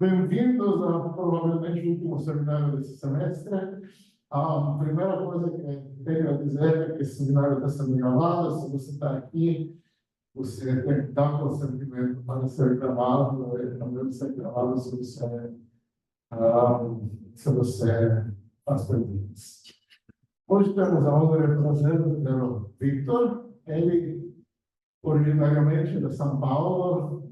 Bem-vindos a provavelmente o último seminário desse semestre. A primeira coisa que tenho a dizer é que esse seminário está sendo gravado. Se você está aqui, você tem que dar consentimento para ser gravado. Também ser gravado se você faz perguntas. Hoje temos a honra de trazer o Victor. Ele, originariamente de São Paulo.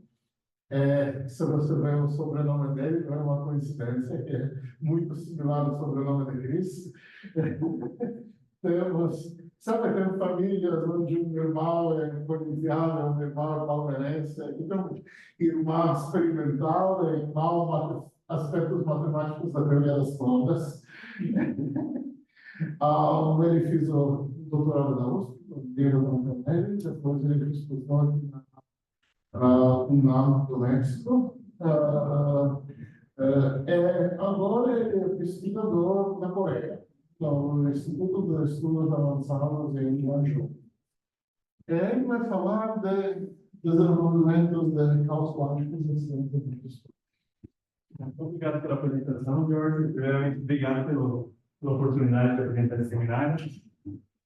Se você vê o sobrenome dele, não é uma coincidência, que é muito similar ao sobrenome de Cris. Temos famílias onde um irmão é corintiano, um irmão é palmeirense, então, irmão experimental, irmão aspectos matemáticos da teoria das contas. Ele fez o doutorado da USP, depois ele fez o doutorado UNAM do México. Agora ele é pesquisador na Coreia, no Instituto de Estudos Avançados em Guangzhou. Ele vai falar de desenvolvimentos de caos quânticos em ciência do estudo. Obrigado pela apresentação, Jorge. Primeiramente, obrigado pela oportunidade de apresentar esse seminário.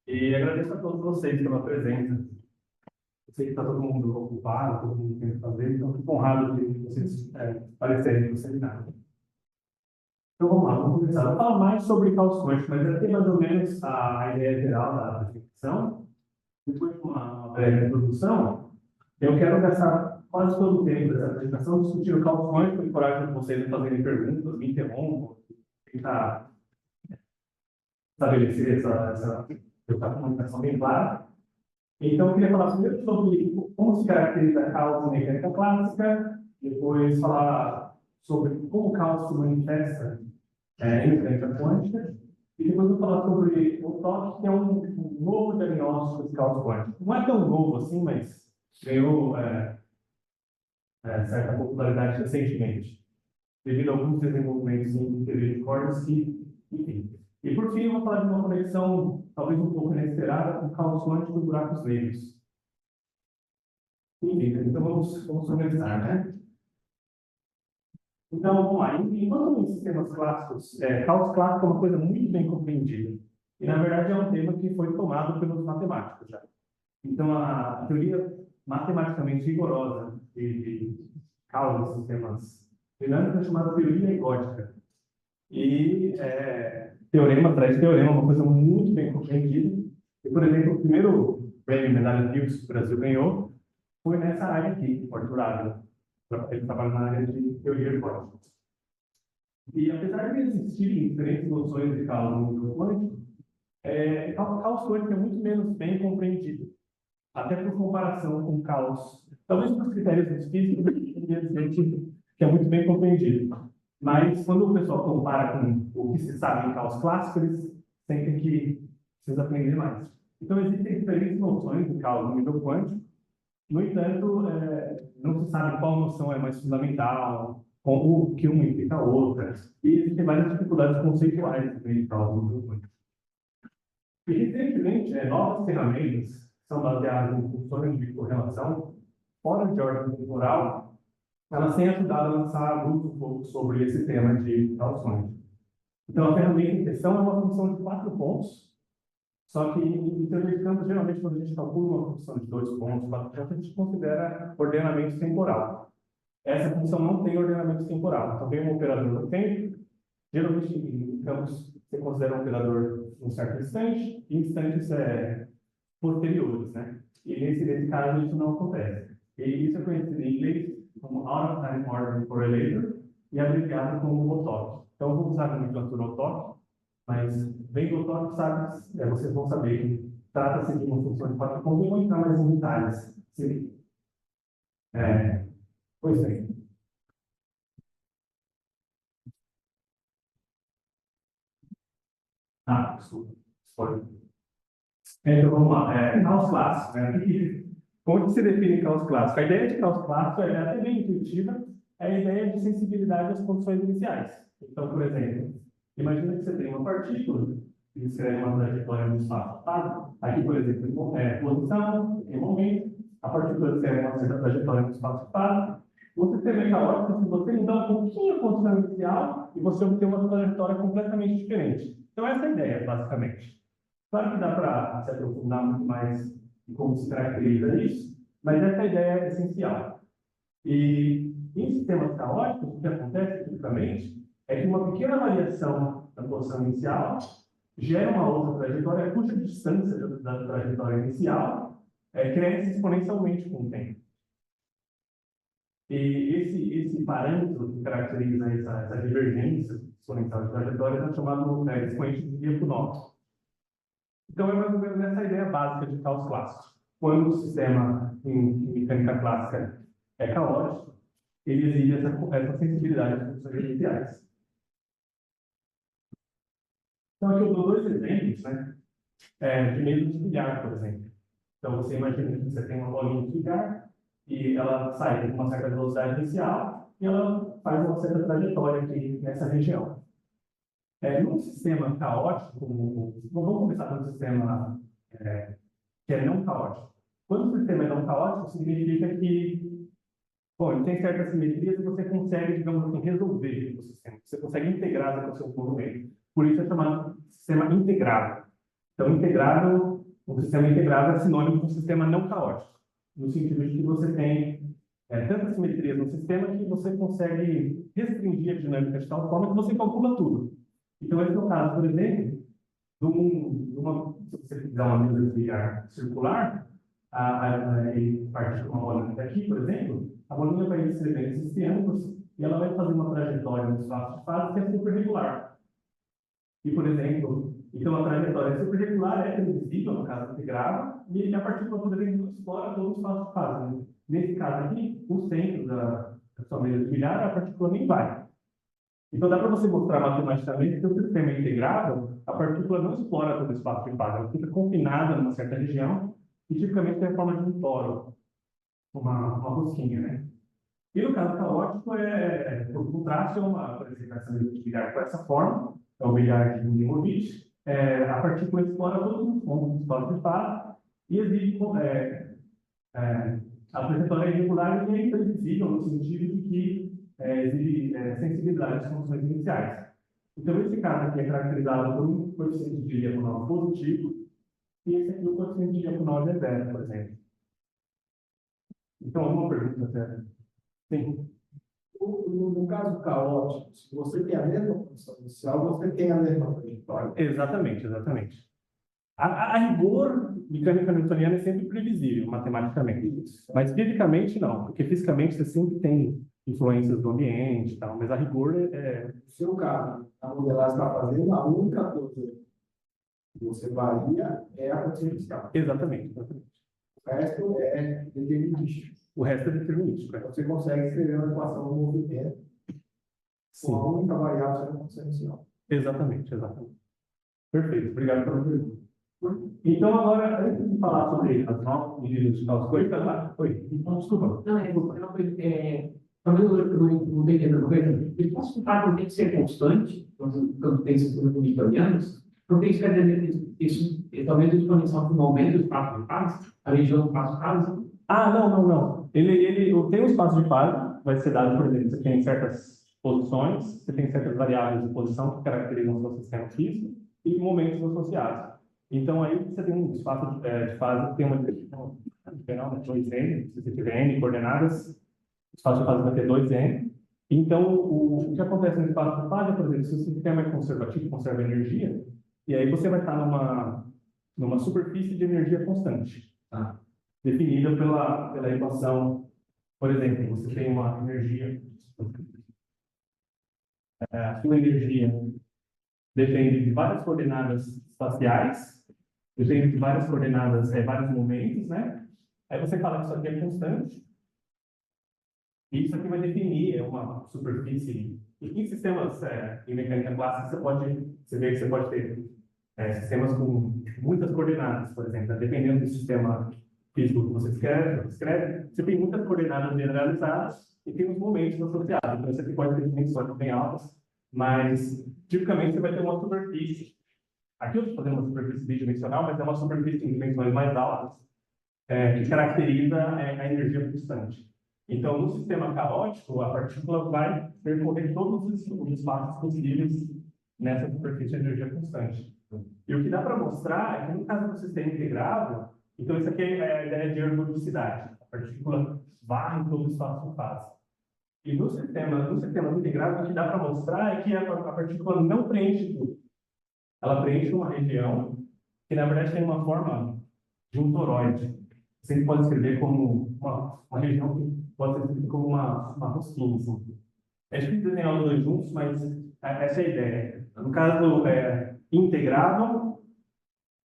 E agradeço a todos vocês pela presença. Eu sei que está todo mundo ocupado, todo mundo tem que fazer, então fico honrado de vocês aparecerem no seminário. Então vamos lá, vamos começar. Vou falar mais sobre caos quântico, mas já tem mais ou menos a ideia geral da definição. Depois de uma breve introdução, eu quero gastar quase todo o tempo dessa apresentação discutindo o caos quântico, encorajo vocês a fazerem perguntas, me interrompam, tentar estabelecer essa comunicação bem clara. Então, eu queria falar primeiro sobre como se caracteriza a caos na mecânica clássica, depois falar sobre como o caos se manifesta em mecânica quântica, e depois vou falar sobre o TOC, que é um novo diagnóstico de caos quântico. Não é tão novo assim, mas ganhou certa popularidade recentemente, devido a alguns desenvolvimentos em teoria de cordas enfim. E por fim, eu vou falar de uma conexão talvez um pouco inesperada com o caos quântico e buracos negros. Enfim, então vamos começar, né? Então, vamos lá. Enquanto em sistemas clássicos, caos clássico é uma coisa muito bem compreendida. E, na verdade, é um tema que foi tomado pelos matemáticos já. Então, a teoria matematicamente rigorosa de caos de sistemas dinâmicos é chamada teoria egótica. E teorema atrás de teorema, uma coisa muito bem compreendida. E, por exemplo, o primeiro prêmio Medalha Fields que o Brasil ganhou foi nessa área aqui, o Arthur Ávila. Ele trabalha na área de teoria egótica. E, apesar de existirem diferentes noções de caos no mundo quântico, caos quântico é muito menos bem compreendido, até por comparação com caos. Talvez por critérios físicos, que é muito bem compreendido. Mas, quando o pessoal compara com o que se sabe em caos clássico, eles sentem que precisa aprender mais. Então, existem diferentes noções de caos no nível quântico. No entanto, não se sabe qual noção é mais fundamental, o que uma implica a outra. E existem várias dificuldades conceituais de caos no nível quântico. E, recentemente, novas ferramentas são baseadas em funções de correlação fora de ordem temporal. Elas têm ajudado a lançar a luz um pouco sobre esse tema de caos quântico. Então, a ferramenta em questão é uma função de 4 pontos, só que, em teoria de campos, geralmente, quando a gente calcula uma função de 2 pontos, 4 pontos, a gente considera ordenamento temporal. Essa função não tem ordenamento temporal. Então, tem um operador no tempo, geralmente, em campos, você considera um operador em um certo instante, e instantes posteriores, né? E nesse caso, isso não acontece. E isso é conhecido em inglês como Out of Time Ordering Correlator e abreviado como OTOC. Então, eu vou usar a nomenclatura OTOC, mas bem do OTOC, vocês vão saber que trata-se de uma função de 4 pontos. Eu vou entrar mais em detalhes. Pois bem. Desculpa. Então, vamos lá. Caos clássico, né? Como se define caos clássico? A ideia de caos clássico é até bem intuitiva, é a ideia de sensibilidade às condições iniciais. Então, por exemplo, imagina que você tem uma partícula que descreve uma trajetória no espaço. Aqui, por exemplo, posição, em momento, a partícula descreve uma certa trajetória no espaço. O sistema é caótico se você mudar um pouquinho a condição inicial e você obter uma trajetória completamente diferente. Então, essa é a ideia, basicamente. Claro que dá para se aprofundar muito mais em como se caracteriza isso, mas essa é a ideia essencial. E em sistemas caóticos, o que acontece tipicamente é que uma pequena variação na posição inicial gera uma outra trajetória cuja distância da trajetória inicial cresce exponencialmente com o tempo. E esse parâmetro que caracteriza essa divergência exponencial de trajetória é chamado expoente de Lyapunov. Então, é mais ou menos essa ideia básica de caos clássico. Quando o sistema em mecânica clássica é caótico, ele exibe essa sensibilidade às funções iniciais. Então, aqui eu dou dois exemplos, né? De mesa de bilhar, por exemplo. Então, você imagina que você tem uma bolinha de bilhar e ela sai com uma certa velocidade inicial e ela faz uma certa trajetória aqui nessa região. Num sistema caótico, vamos começar com um sistema que é não caótico. Quando o sistema é não caótico, significa que, bom, ele tem certas simetrias e você consegue, digamos assim, resolver o sistema. Você consegue integrar com o seu movimento. Por isso é chamado sistema integrado. Então, um sistema integrado é sinônimo de um sistema não caótico, no sentido de que você tem tantas simetrias no sistema que você consegue restringir a dinâmica de tal forma que você calcula tudo. Então, esse é o caso, por exemplo, se você fizer uma mesa de bilhar circular, e partir de uma bolinha daqui, por exemplo, a bolinha vai recebendo esses triângulos e ela vai fazer uma trajetória no espaço de fase que é super regular. E, por exemplo, então a trajetória super regular é previsível, no caso integrado, e a partícula, por exemplo, explora todo o espaço de fase. Né? Nesse caso aqui, o centro da sua mesa de bilhar, a partícula nem vai. Então, dá para você mostrar matematicamente que o sistema é integrado, a partícula não explora todo o espaço de fase, ela fica confinada numa certa região, e tipicamente tem a forma de um toro, uma rosquinha, né? E no caso caótico, o contraste é por exemplo, essa mesa de bilhar com essa forma, é o bilhar de Minkowitz, a partícula explora todos os pontos do espaço de fase e exige a trajetória irregular e é imprevisível no sentido de que exige sensibilidade às condições iniciais. Então, esse caso aqui é caracterizado por um coeficiente de Lyapunov positivo e esse aqui o coeficiente de Lyapunov é zero, por exemplo. Então, uma pergunta, Zé. Sim. No caso caótico, se você tem a mesma condição inicial, você tem a mesma trajetória. Exatamente, exatamente. A rigor, mecânica newtoniana é sempre previsível, matematicamente. Mas fisicamente, não. Porque fisicamente você sempre tem influências do ambiente e tal, mas a rigor No seu caso, a modelagem está fazendo, a única coisa que você varia é a condição inicial. Exatamente, exatamente. O resto é determinístico. O resto é determinístico. Você consegue escrever uma equação do movimento com a única variável sendo a condição inicial. Exatamente, exatamente. Perfeito, obrigado pela pergunta. Então, agora, antes de falar sobre as novas medidas de cálculo, oi, então, desculpa. Talvez eu não tenha entendido bem. Ele posso explicar por que ser constante, quando tem sistemas newtonianos? Porque isso quer dizer que isso, talvez o exponencial que aumenta o espaço de fase, a região do espaço de fase? Não. Ele tem um espaço de fase, vai ser dado, por exemplo, você tem certas posições, você tem certas variáveis de posição que caracterizam o seu sistema físico e momentos associados. Então, aí você tem um espaço de fase que tem uma descrição geral, 2n, se você tiver n coordenadas, o espaço de fase vai ter 2n. Então, o que acontece no espaço de fase, por exemplo, se o sistema é conservativo, conserva energia, e aí você vai estar numa superfície de energia constante, tá? Definida pela equação, por exemplo, você tem uma energia, a sua energia depende de várias coordenadas espaciais, depende de várias coordenadas, vários momentos, né? Aí você fala que isso aqui é constante, e isso aqui vai definir uma superfície. E em sistemas em mecânica clássica, você vê que você pode ter sistemas com muitas coordenadas, por exemplo, dependendo do sistema físico que você escreve, você tem muitas coordenadas generalizadas e tem os momentos associados. Então, você pode ter dimensões bem altas, mas tipicamente você vai ter uma superfície. Aqui eu estou fazendo uma superfície bidimensional, mas é uma superfície em dimensões mais altas, que caracteriza a energia constante. Então, no sistema caótico, a partícula vai percorrer todos os espaços possíveis nessa superfície de energia constante. E o que dá para mostrar é que, no caso do sistema integrado, então isso aqui é a ideia de ergodicidade. A partícula varre todo o espaço que faz. E no sistema integrado, o que dá para mostrar é que a partícula não preenche tudo. Ela preenche uma região que, na verdade, tem uma forma de um toroide. Você pode escrever como uma região que pode ser escrita como uma rosquinha. Assim. É difícil desenhar os dois juntos, mas essa é a ideia. No caso integrado,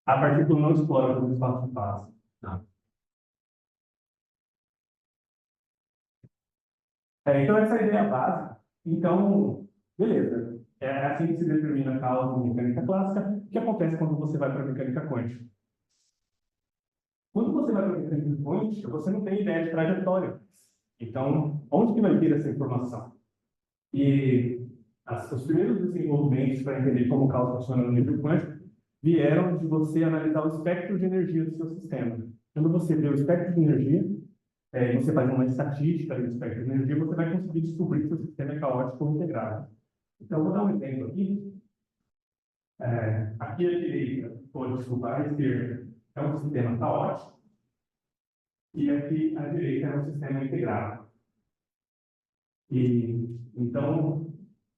a partícula não explora todo o espaço de fase. Então, essa é a ideia básica. Então, beleza. É assim que se determina a causa de mecânica clássica. O que acontece quando você vai para a mecânica quântica? Quando você vai para a mecânica quântica, você não tem ideia de trajetória. Então, onde que vai vir essa informação? E os primeiros desenvolvimentos para entender como o cálculo funciona no nível quântico vieram de você analisar o espectro de energia do seu sistema. Quando você vê o espectro de energia, você faz uma estatística do espectro de energia, você vai conseguir descobrir se o sistema é caótico ou integrado. Então, vou dar um exemplo aqui. Aqui à direita, ou desculpa, à esquerda, é um sistema caótico, e aqui à direita é um sistema integrado. E, então,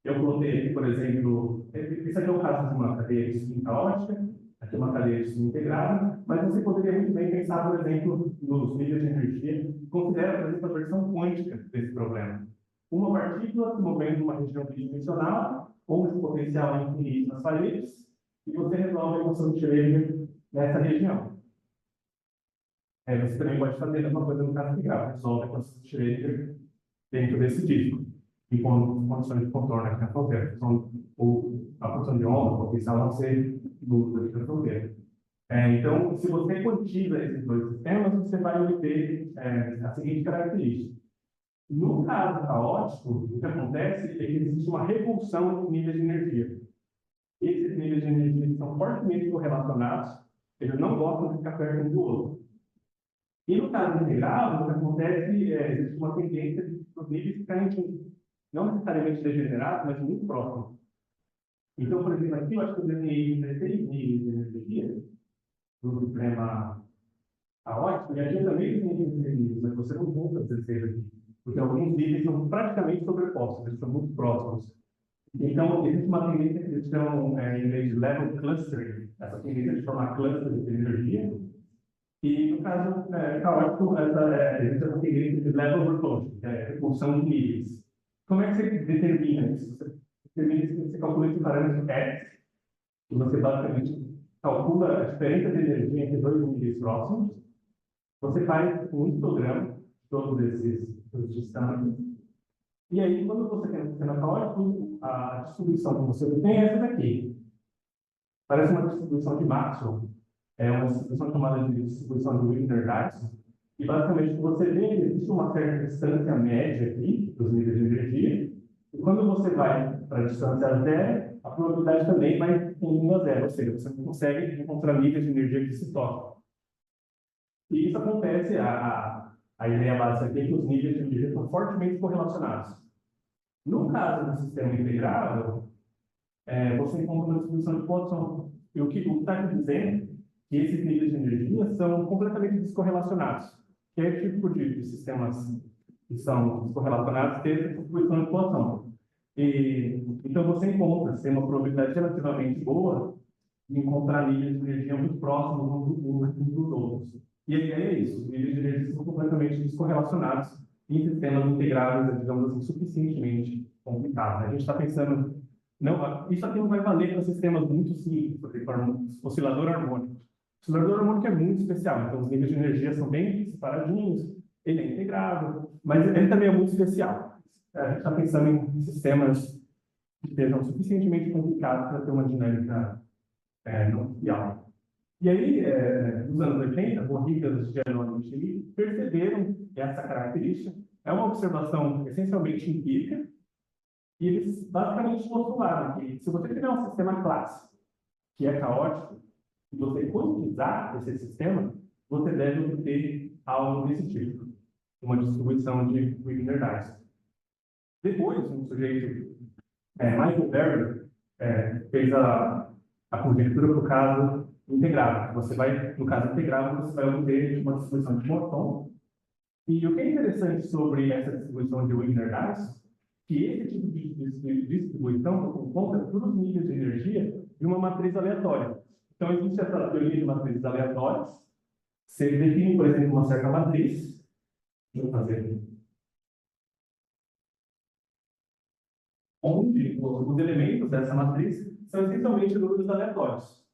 eu coloquei aqui, por exemplo, esse aqui é o caso de uma cadeia de spin caótica, aqui é uma cadeia de spin integrada, mas você poderia muito bem pensar, por exemplo, nos níveis de energia, considera, por exemplo, a versão quântica desse problema. Uma partícula se movendo em uma região bidimensional, ou esse potencial infinito nas paredes, e você resolve a equação de Schrödinger nessa região. Você também pode fazer a mesma coisa no caso integral, resolve a equação de Schrödinger dentro desse disco, em condições de contorno aqui na fronteira. A função de onda, o potencial não ser luz aqui na fronteira. Então, se você quantiza esses dois sistemas, você vai obter a seguinte característica. No caso caótico, o que acontece é que existe uma repulsão de níveis de energia. Esses níveis de energia são fortemente correlacionados, eles não gostam de ficar perto um do outro. E no caso integrado, o que acontece é existe uma tendência de os níveis ficarem não necessariamente degenerados, mas muito próximos. Então, por exemplo, aqui eu acho que eu desenhei 16 níveis de energia no sistema caótico, e aqui eu também desenhei 16 níveis, mas você não junta 16 aqui, porque alguns níveis são praticamente sobrepostos, eles são muito próximos. Então, existe uma tendência que eles chamam, em vez de level clustering, essa tendência de formar clusters de energia. E, no caso caótico, existe essa tendência de level overclocking, que é a repulsão de níveis. Como é que você determina isso? Você determina isso, você calcula esse parâmetro X, e você basicamente calcula a diferença de energia entre dois níveis próximos. Você faz um histograma de todos esses sistemas. E aí, quando você tem um sistema caótico, a distribuição que você tem é essa daqui. Parece uma distribuição de Maxwell. É uma distribuição chamada de distribuição de Wigner-Dyson. E, basicamente, você vê que existe uma certa distância média aqui dos níveis de energia. E quando você vai para a distância zero, a probabilidade também vai indo a zero. Ou seja, você não consegue encontrar níveis de energia que se tocam. E isso acontece, a ideia básica aqui é que os níveis de energia estão fortemente correlacionados. No caso do sistema integrado, você encontra uma distribuição de Poisson. E o que está dizendo que esses níveis de energia são completamente descorrelacionados. Que é o tipo de sistemas que são descorrelacionados ter essa distribuição de Poisson. Então você tem uma probabilidade relativamente boa de encontrar níveis de energia muito próximos uns dos outros. E a ideia é isso, os níveis de energia são completamente descorrelacionados em sistemas integrados, digamos assim, suficientemente complicados. A gente está pensando, isso aqui não vai valer para sistemas muito simples, por exemplo, oscilador harmônico. O oscilador harmônico é muito especial, então os níveis de energia são bem separadinhos, ele é integrado, mas ele também é muito especial. A gente está pensando em sistemas que sejam suficientemente complicados para ter uma dinâmica não trivial. E aí, nos anos 80, Borrigas, Giannone e Micheli perceberam essa característica. É uma observação essencialmente empírica, e eles basicamente postularam que se você tiver um sistema clássico, que é caótico, e você quantizar esse sistema, você deve obter algo desse tipo. uma distribuição de Wigner-Dyson. Depois, um sujeito, Michael Berry, fez a conjectura para o caso integrado. Você vai, no caso integrado, você vai obter uma distribuição de Morton. E o que é interessante sobre essa distribuição de Wigner-Dyson, que esse tipo de distribuição encontra todos os níveis de energia de uma matriz aleatória. Então, existe essa teoria de matrizes aleatórias. Você define, por exemplo, uma certa matriz. Deixa eu fazer aqui. Onde os elementos dessa matriz são essencialmente números aleatórios.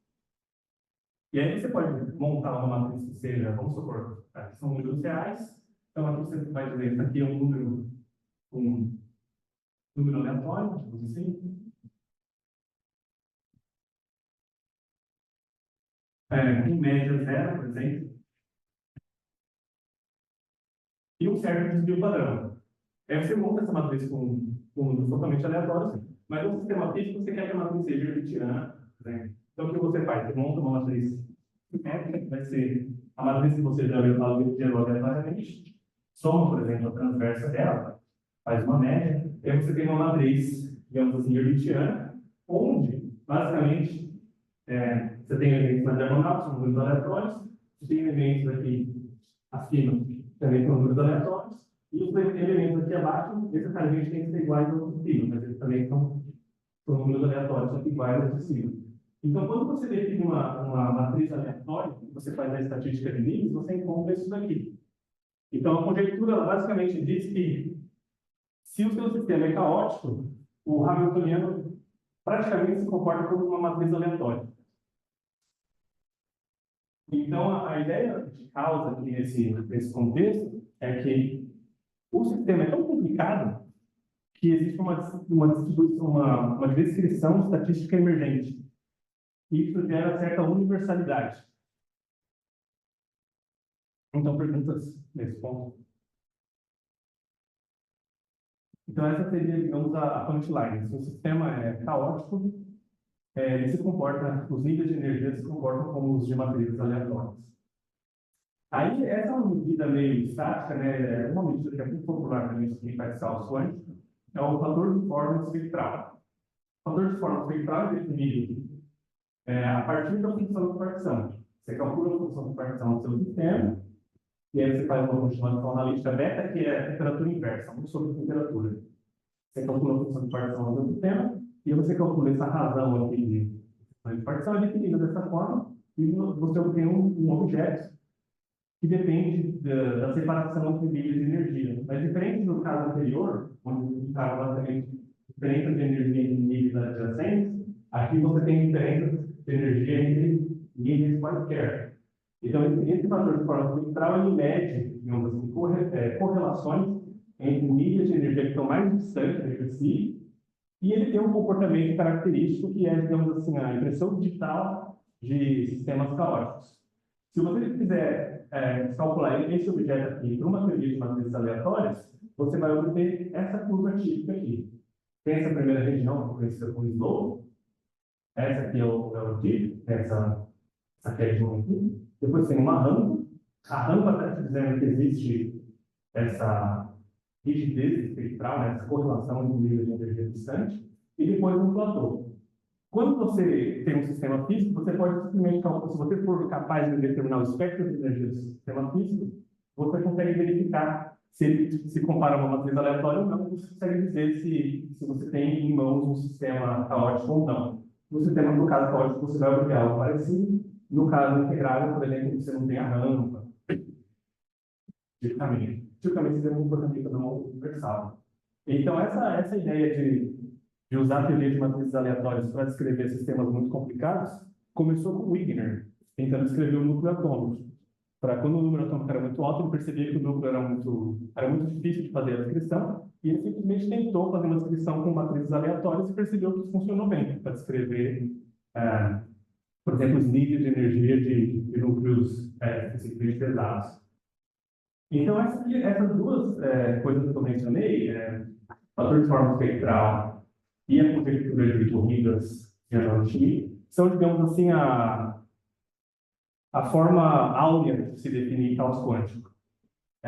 E aí você pode montar uma matriz que seja, vamos supor, aqui são números reais. Então, aqui você vai dizer, isso aqui é um número aleatório, digamos assim. Com média zero, por exemplo. E um certo desvio padrão. Aí você monta essa matriz com números totalmente aleatórios, mas no sistema físico você quer que a matriz seja hermitiana, por exemplo. Então, o que você faz? Você monta uma matriz simétrica, que vai ser a matriz que você já viu aleatoriamente, soma, por exemplo, a transversa dela, faz uma média, e aí você tem uma matriz, digamos assim, hermitiana, onde, basicamente, você tem elementos na diagonal, que são números aleatórios, você tem elementos aqui acima, que também são números aleatórios, e os elementos aqui abaixo, necessariamente tem que ser iguais aos de cima, mas eles também são números aleatórios, são iguais aos de cima. Então, quando você define uma matriz aleatória, você faz a estatística de níveis, você encontra isso daqui. Então, a conjectura ela basicamente diz que, se o seu sistema é caótico, o hamiltoniano praticamente se comporta como uma matriz aleatória. Então, a ideia de causa aqui nesse contexto é que o sistema é tão complicado que existe uma descrição estatística emergente. E isso gera certa universalidade. Então, perguntas nesse ponto? Então, essa seria, digamos, a punchline. Se o sistema é caótico, ele se comporta, os níveis de energia se comportam como os de matrizes aleatórias. Aí, essa é uma medida meio estática, né? É uma medida que é muito popular também, quem faz cálculo quântico, é o fator de forma espectral. O fator de forma espectral é definido a partir da função de partição. Você calcula a função de partição do seu sistema, e aí você faz uma continuação analítica beta, que é a temperatura inversa, 1 sobre a temperatura. Você calcula a função de partição do seu sistema, e você calcula essa razão aqui de partição, é definida dessa forma, e você obtém um objeto que depende da separação entre níveis de energia. Mas diferente do caso anterior, onde ficava basicamente diferença de energia entre níveis adjacentes, aqui você tem diferenças de energia entre níveis quaisquer. Então, esse fator de forma espectral, ele mede, digamos assim, correlações entre níveis de energia que estão mais distantes entre si, e ele tem um comportamento característico que é, digamos assim, a impressão digital de sistemas caóticos. Se você quiser calcular esse objeto aqui para uma teoria de matrizes aleatórias, você vai obter essa curva típica aqui. Tem essa primeira região, conhecida como slope. Essa aqui é o dip, essa região aqui. Depois tem uma rampa. A rampa está dizendo que existe essa rigidez espectral, essa correlação de nível de energia distante. E depois um platô. Quando você tem um sistema físico, você pode simplesmente calcular. Se você for capaz de determinar o espectro de energia do sistema físico, você consegue verificar se ele se compara a uma matriz aleatória ou não. Você consegue dizer se você tem em mãos um sistema caótico ou não. No sistema, no caso caótico, você vai obter algo parecido. No caso integrável, por exemplo, você não tem a rampa. Tipicamente, isso é um comportamento não universal. Então, essa ideia de usar a teoria de matrizes aleatórias para descrever sistemas muito complicados começou com Wigner, tentando descrever o núcleo atômico. Para quando o número atômico era muito alto, ele percebia que o núcleo era muito difícil de fazer a descrição, e ele simplesmente tentou fazer uma descrição com matrizes aleatórias e percebeu que isso funcionou bem para descrever, por exemplo, os níveis de energia de núcleos especificamente pesados. Então, essas duas coisas que eu mencionei, fator de forma espectral e a conjectura de corridas de Ananti, são, digamos assim, a forma áurea de se definir caos quântico.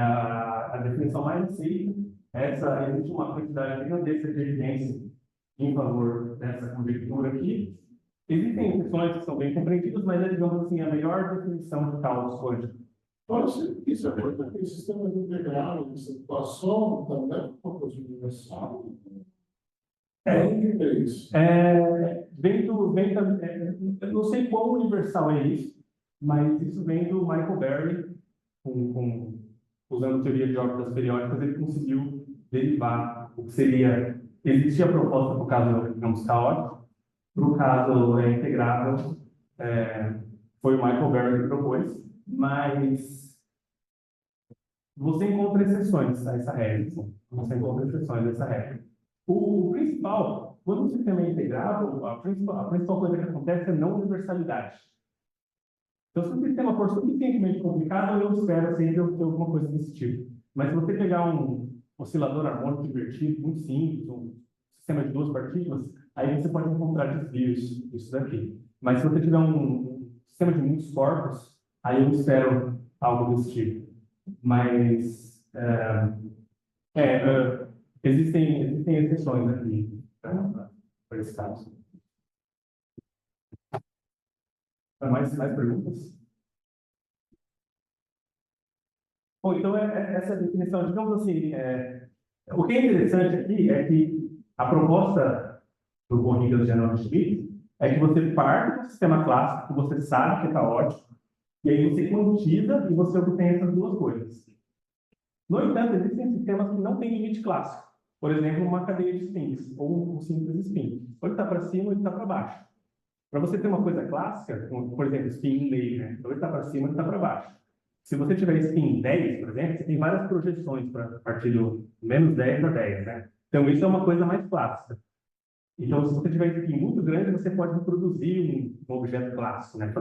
a definição mais aceita. Existe uma quantidade gigantesca de evidência em favor dessa conjectura aqui. Existem exceções que são bem compreendidas, mas é, digamos assim, a melhor definição de caos quântico. Isso é importante, o sistema integral de situação também é uma coisa universal. Isso. Eu não sei quão universal é isso, mas isso vem do Michael Berry, usando teoria de órbitas periódicas, ele conseguiu derivar o que seria. Existia a proposta para o caso, digamos, caótico, para o caso integrável, foi o Michael Berry que propôs, mas você encontra exceções a essa regra. Você encontra exceções a essa regra. O principal, quando o sistema é integrável, a principal coisa que acontece é não universalidade. Então, se o sistema for suficientemente complicado, eu espero sempre ter alguma coisa desse tipo. Mas se você pegar um oscilador harmônico invertido, muito simples, um sistema de duas partículas, aí você pode encontrar desvios disso daqui. Mas se você tiver um sistema de muitos corpos, aí eu espero algo desse tipo. Mas existem exceções aqui para esse caso. Mais perguntas? Bom, então essa definição, digamos assim, o que é interessante aqui é que a proposta do Bohr-Hilbert de Arnold Schmidt é que você parte do sistema clássico, que você sabe que é caótico, e aí você quantiza e você obtém essas duas coisas. No entanto, existem sistemas que não têm limite clássico. Por exemplo, uma cadeia de spins, ou um simples spin. Ou ele está para cima ou ele está para baixo. Para você ter uma coisa clássica, como, por exemplo, spin laser, ou ele está para cima ou ele está para baixo. Se você tiver spin 10, por exemplo, você tem várias projeções para partir do menos 10 a 10, né? Então, isso é uma coisa mais clássica. Então, se você tiver spin muito grande, você pode reproduzir um objeto clássico, né?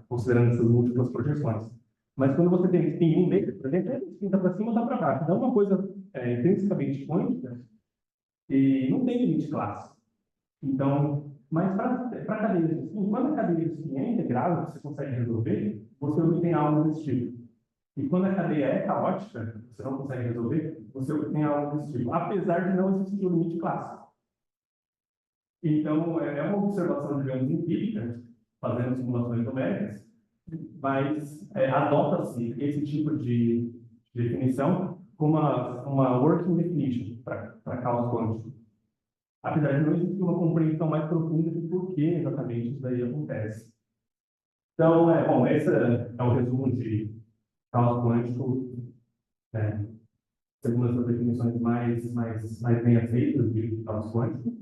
Considerando essas múltiplas projeções. Mas quando você tem spin 1 laser, por exemplo, o spin está para cima ou está para baixo. Então, é uma coisa intrinsecamente quântica e não tem limite clássico. Então, mas para cadeia de spin, quando a cadeia de spin é integrável, você consegue resolver, você obtém algo desse tipo. E quando a cadeia é caótica, você não consegue resolver, você obtém algo desse tipo, apesar de não existir o limite clássico. Então, é uma observação, digamos, empírica, fazendo simulações numéricas, mas adota-se esse tipo de definição como uma working definition para caos quântico. Apesar de não existir uma compreensão mais profunda de por que exatamente isso daí acontece. Então, esse é o resumo de caos quântico, segundo as definições mais bem aceitas de caos quântico.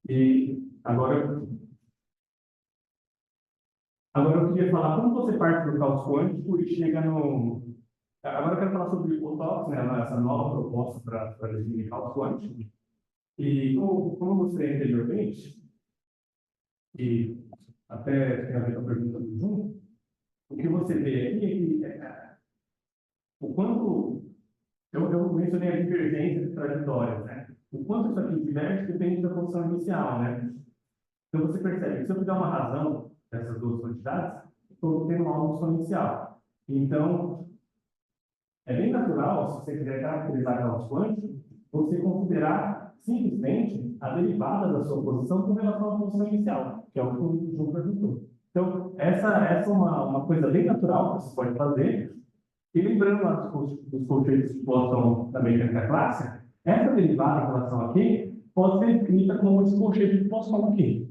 E agora eu queria falar como você parte do caos quântico e chega no... Agora eu quero falar sobre o TOPS, né, essa nova proposta para definir caos quântico. E como eu mostrei anteriormente, e até tem a ver com a pergunta do Jun, o que você vê aqui é que o quanto... Eu mencionei a divergência de trajetórias, né? O quanto isso aqui diverge depende da posição inicial, né? Então você percebe que se eu fizer uma razão dessas duas quantidades, estou tendo algo exponencial. Então, é bem natural, se você quiser caracterizar caos quântico, você considerar simplesmente a derivada da sua posição com relação à posição inicial, que é o que o João perguntou. Então, essa é uma coisa bem natural que você pode fazer. E lembrando lá dos conceitos de Poisson da mecânica clássica, essa derivada em relação aqui pode ser escrita como esse conceito de Poisson aqui.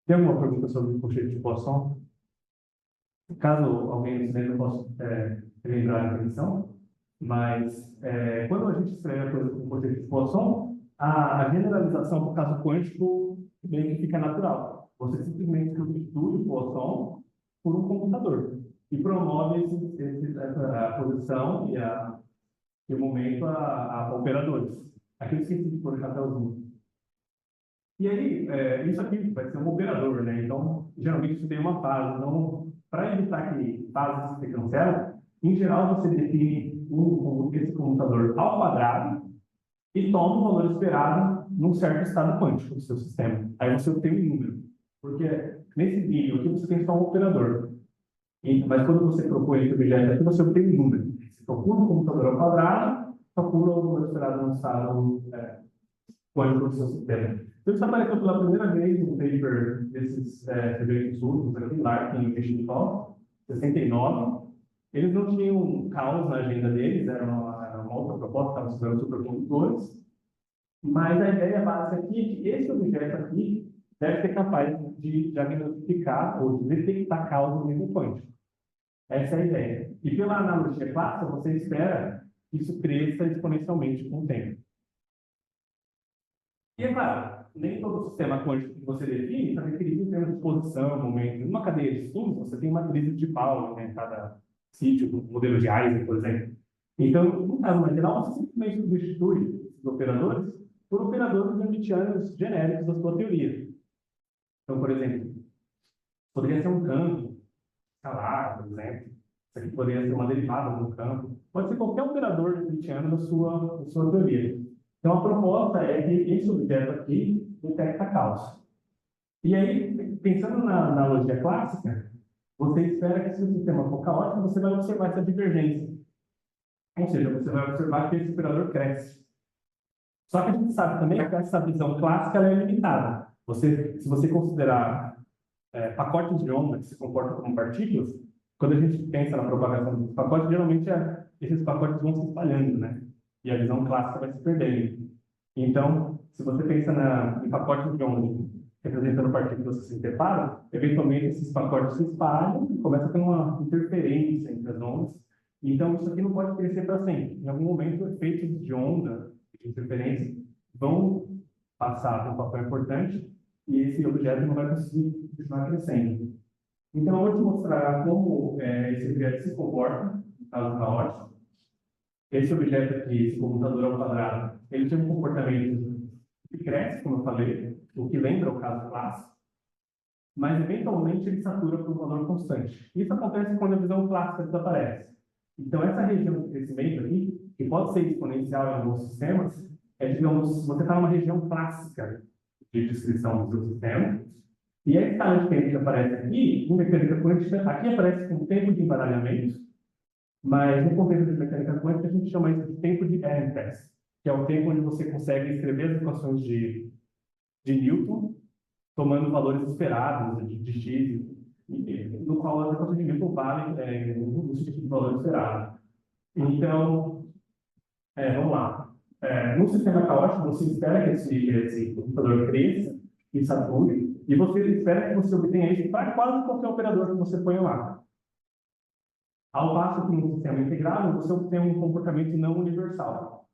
Tem alguma pergunta sobre o conceito de Poisson? Caso alguém não lembre, eu posso lembrar a definição. Mas, quando a gente escreve a coisa com o conceito de Poisson, a generalização para o caso quântico meio que fica natural. Você simplesmente substitui o Poisson por um computador e promove essa posição e o momento a operadores. Aqui eu esqueci de pôr o chapéuzinho. E aí, isso aqui vai ser um operador, né? Então, geralmente isso tem uma fase. Então, para evitar que fases se cancelam, em geral você define esse computador ao quadrado e toma o valor esperado num certo estado quântico do seu sistema. Aí você obtém um número. Porque nesse nível aqui você tem só um operador. Mas quando você propõe esse objeto aqui, você obtém um número. Você procura um computador ao quadrado, procura o número esperado no estado quântico do seu sistema. Então, isso apareceu pela primeira vez no paper desses sujeitos únicos aqui, Larkin e Fischer-Tropsch, 69. Eles não tinham caos na agenda deles, era uma outra proposta, estavam estudando supercondutores. Mas a ideia básica aqui é que esse objeto aqui deve ser capaz de diagnosticar ou de detectar caos no nível quântico. Essa é a ideia. E pela analogia clássica, você espera que isso cresça exponencialmente com o tempo. E é claro, nem todo sistema quântico que você define está definido em termos de posição, momento. Numa cadeia de estudos, você tem matrizes de Pauli, né, em cada sítio, do modelo de Ising, por exemplo. Então, no caso marginal, você simplesmente substitui esses operadores por operadores hamiltonianos genéricos da sua teoria. Então, por exemplo, poderia ser um campo escalar, por exemplo. Isso aqui poderia ser uma derivada de um campo. Pode ser qualquer operador hamiltoniano da sua teoria. Então, a proposta é que esse objeto aqui detecta caos. E aí, pensando na analogia clássica, você espera que se o sistema for caótico, você vai observar essa divergência. Ou seja, você vai observar que esse operador cresce. Só que a gente sabe também que essa visão clássica ela é limitada. Se você considerar pacotes de onda que se comportam como partículas, quando a gente pensa na propagação dos pacotes, geralmente esses pacotes vão se espalhando, né? E a visão clássica vai se perdendo. Então, se você pensa em pacotes de onda representando partículas que se separam, eventualmente esses pacotes se espalham e começa a ter uma interferência entre as ondas. Então, isso aqui não pode crescer para sempre. Em algum momento, efeitos de onda, de interferência, vão passar a ter um papel importante e esse objeto não vai conseguir continuar crescendo. Então, eu vou te mostrar como esse objeto se comporta, no caso caótico. Esse objeto aqui, esse computador ao quadrado, ele tem um comportamento que cresce, como eu falei, o que lembra o caso clássico, mas eventualmente ele satura por um valor constante. Isso acontece quando a visão clássica desaparece. Então, essa região de crescimento aqui, que pode ser exponencial em alguns sistemas, digamos, você está numa região clássica de descrição do seu sistema, e a escala de tempo que aparece aqui, em mecânica quântica, aqui aparece como tempo de embaralhamento, mas no contexto de mecânica quântica, a gente chama isso de tempo de Ehrenfest, que é o tempo onde você consegue escrever as equações de Newton, tomando valores esperados de x, no qual as equações de Newton valem no sentido de valor esperado. Então, vamos lá. No sistema caótico, você espera que esse computador cresça e sature, e você espera que você obtenha isso para quase qualquer operador que você ponha lá. Ao passo que no sistema integrável, você obtém um comportamento não universal.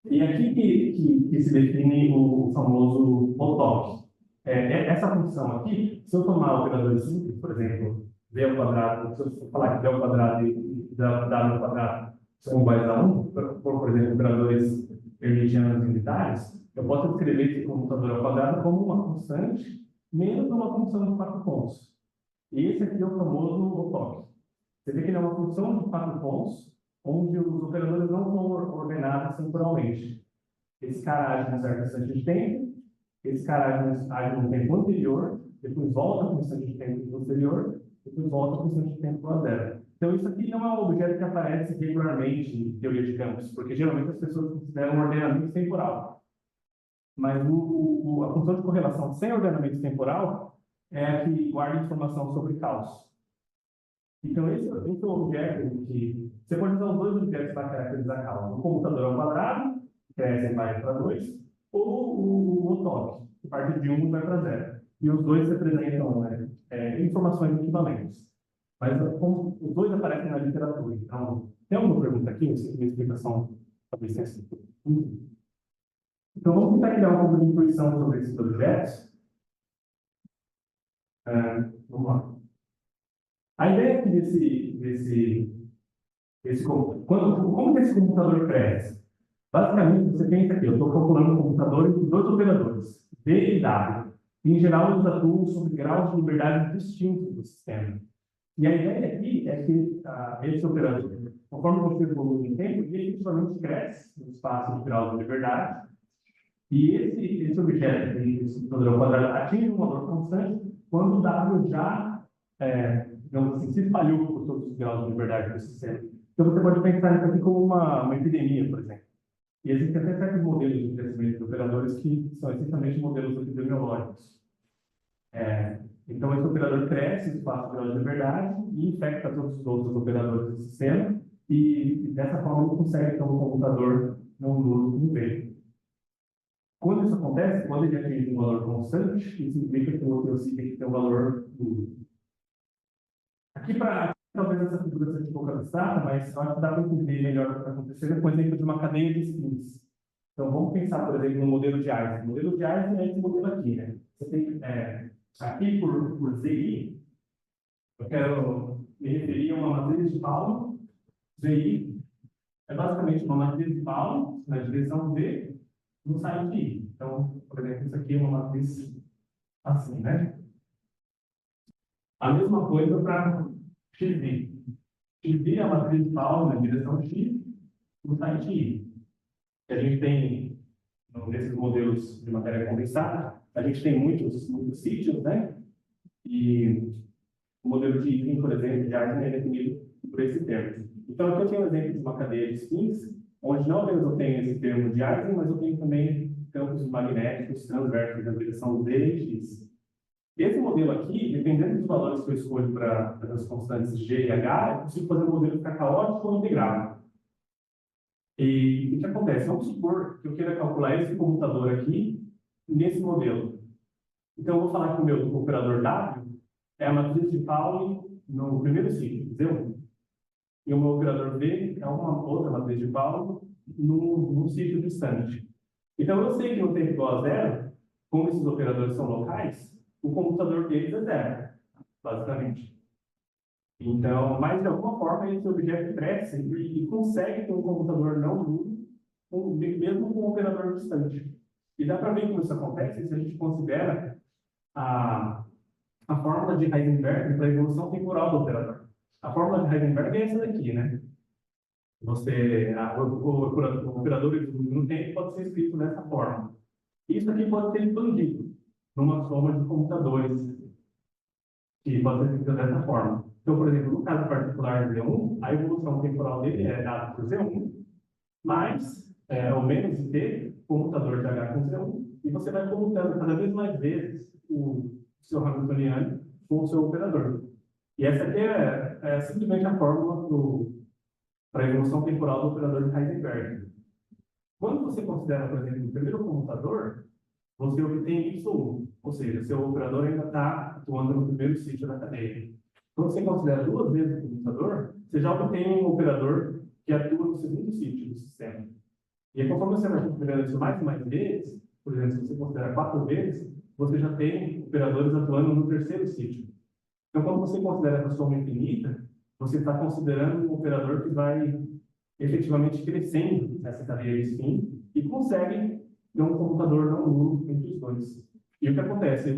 E aqui que se define o famoso OTOP. Essa função aqui, se eu tomar operadores simples, por exemplo, V ao quadrado, se eu falar que V ao quadrado e W ao quadrado são iguais a 1, por exemplo, operadores hermitianos unitários, eu posso escrever esse computador ao quadrado como uma constante menos uma função de 4 pontos. E esse aqui é o famoso OTOP. Você vê que ele é uma função de 4 pontos, onde os operadores não são ordenados temporalmente. Esse cara age num certo instante de tempo, esse cara age num tempo anterior, depois volta para um instante de tempo posterior, depois volta para um instante de tempo a zero. Então, isso aqui não é um objeto que aparece regularmente em teoria de campos, porque geralmente as pessoas consideram um ordenamento temporal. Mas a função de correlação sem ordenamento temporal é a que guarda informação sobre caos. Então, esse é um objeto que você pode usar os dois objetos para caracterizar caos. O computador ao quadrado, que cresce e vai para 2, ou o OTOP, que parte de 1 e vai para 0. E os dois representam informações equivalentes. Mas como os dois aparecem na literatura. Então, tem alguma pergunta aqui? Eu sei que minha explicação talvez tenha sido. Então, vamos tentar criar um pouco de intuição sobre esses objetos. Vamos lá. A ideia aqui como que esse computador cresce? Basicamente, você pensa aqui, eu estou calculando um computador entre dois operadores, V e W. Em geral, eles atuam sobre graus de liberdade distintos do sistema. E a ideia aqui é que esse operador, conforme você evolui em tempo, ele efetivamente cresce no espaço de graus de liberdade. E esse objeto, esse computador ao quadrado, atinge um valor constante quando o W já digamos assim, se espalhou por todos os graus de liberdade do sistema. Então, você pode pensar isso aqui como uma epidemia, por exemplo. E existem até certos modelos de crescimento de operadores que são essencialmente modelos epidemiológicos. Então, esse operador cresce, espaço grau de liberdade e infecta todos os outros operadores do sistema e dessa forma, ele consegue ter um computador não nulo no meio. Quando isso acontece, quando ele atinge um valor constante, isso implica que o OPC tem que ter um valor nulo. Aqui, talvez essa figura seja um pouco abstrata, mas eu acho que dá para entender melhor o que está acontecendo com o exemplo de uma cadeia de spins. Então, vamos pensar, por exemplo, no modelo de Eisen. O modelo de Eisen é esse modelo aqui, né? Você tem, aqui, por ZI, eu quero me referir a uma matriz de Paulo. ZI é basicamente uma matriz de Paulo na direção V no site I. Então, por exemplo, isso aqui é uma matriz assim, né? A mesma coisa para XV. XV é a matriz de Paulo na direção X no site I. Que a gente tem, nesses modelos de matéria condensada, a gente tem muitos sítios, né? E o modelo de Eisen, por exemplo, de Eisen é definido por esse termo. Então, aqui eu tenho um exemplo de uma cadeia de spins, onde não apenas eu tenho esse termo de Eisen, mas eu tenho também campos magnéticos transversos na direção Z e X. Esse modelo aqui, dependendo dos valores que eu escolho para as constantes G e H, eu consigo fazer o modelo ficar caótico ou integrado. E o que acontece? Vamos supor que eu queira calcular esse computador aqui nesse modelo. Então, eu vou falar que o meu operador W é a matriz de Pauli no primeiro ciclo, Z1. E o meu operador V é uma outra matriz de Pauli num ciclo distante. Então, eu sei que no tempo igual a zero, como esses operadores são locais, o computador deles é zero, basicamente. Então, mas de alguma forma, esse objeto cresce e consegue ter um computador não nulo, mesmo com um operador distante. E dá para ver como isso acontece se a gente considera a fórmula de Heisenberg para a evolução temporal do operador. A fórmula de Heisenberg é essa daqui, né? O operador no tempo pode ser escrito dessa forma. Isso aqui pode ser expandido numa soma de computadores que pode ser escrito dessa forma. Então, por exemplo, no caso particular Z1, a evolução temporal dele é dada por Z1, mais ou menos t, computador de H com Z1, e você vai computando cada vez mais vezes o seu Hamiltoniano com o seu operador. E essa aqui é simplesmente a fórmula para a evolução temporal do operador de Heisenberg. Quando você considera, por exemplo, o primeiro computador, você obtém Y1, ou seja, seu operador ainda está atuando no primeiro sítio da cadeia. Quando você considera duas vezes o computador, você já obtém um operador que atua no segundo sítio do sistema. E aí, conforme você vai considerando isso mais e mais vezes, por exemplo, se você considera 4 vezes, você já tem operadores atuando no terceiro sítio. Então, quando você considera essa soma infinita, você está considerando um operador que vai efetivamente crescendo nessa cadeia de spin e consegue ter um computador não nulo entre os dois. E o que acontece?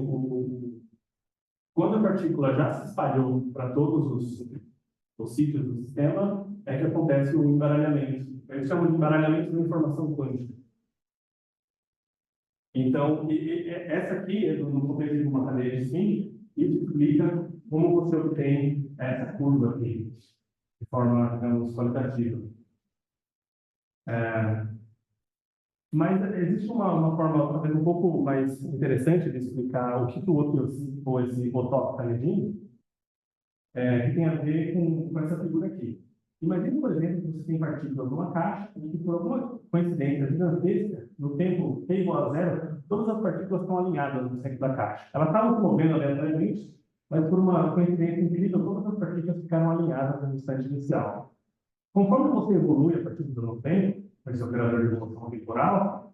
Quando a partícula já se espalhou para todos os sítios do sistema, é que acontece o embaralhamento. Eles chamam de embaralhamento da informação quântica. Então, essa aqui, no contexto de uma cadeia de spin, isso explica como você obtém essa curva aqui, de forma, digamos, qualitativa. Mas existe uma forma, talvez, um pouco mais interessante de explicar o que o outro, ou esse Botox está medindo, que tem a ver com essa figura aqui. Imagine, por exemplo, que você tem partículas numa caixa e que, por alguma coincidência gigantesca, no tempo t igual a zero, todas as partículas estão alinhadas no centro da caixa. Elas estavam se movendo aleatoriamente, mas por uma coincidência incrível, todas as partículas ficaram alinhadas no instante inicial. Conforme você evolui a partir do tempo, com esse operador de evolução temporal,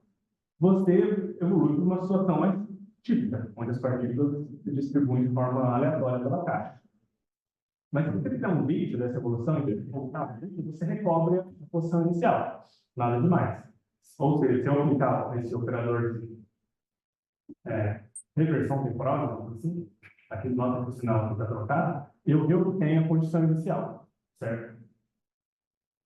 você evolui para uma situação mais típica, onde as partículas se distribuem de forma aleatória pela caixa. Mas se você fizer um vídeo dessa evolução e voltar, você recobre a posição inicial. Nada demais. Ou seja, se eu aplicar esse operador de reversão temporal, digamos assim, aqui do lado do sinal que está trocado, eu obtenho a posição inicial. Certo?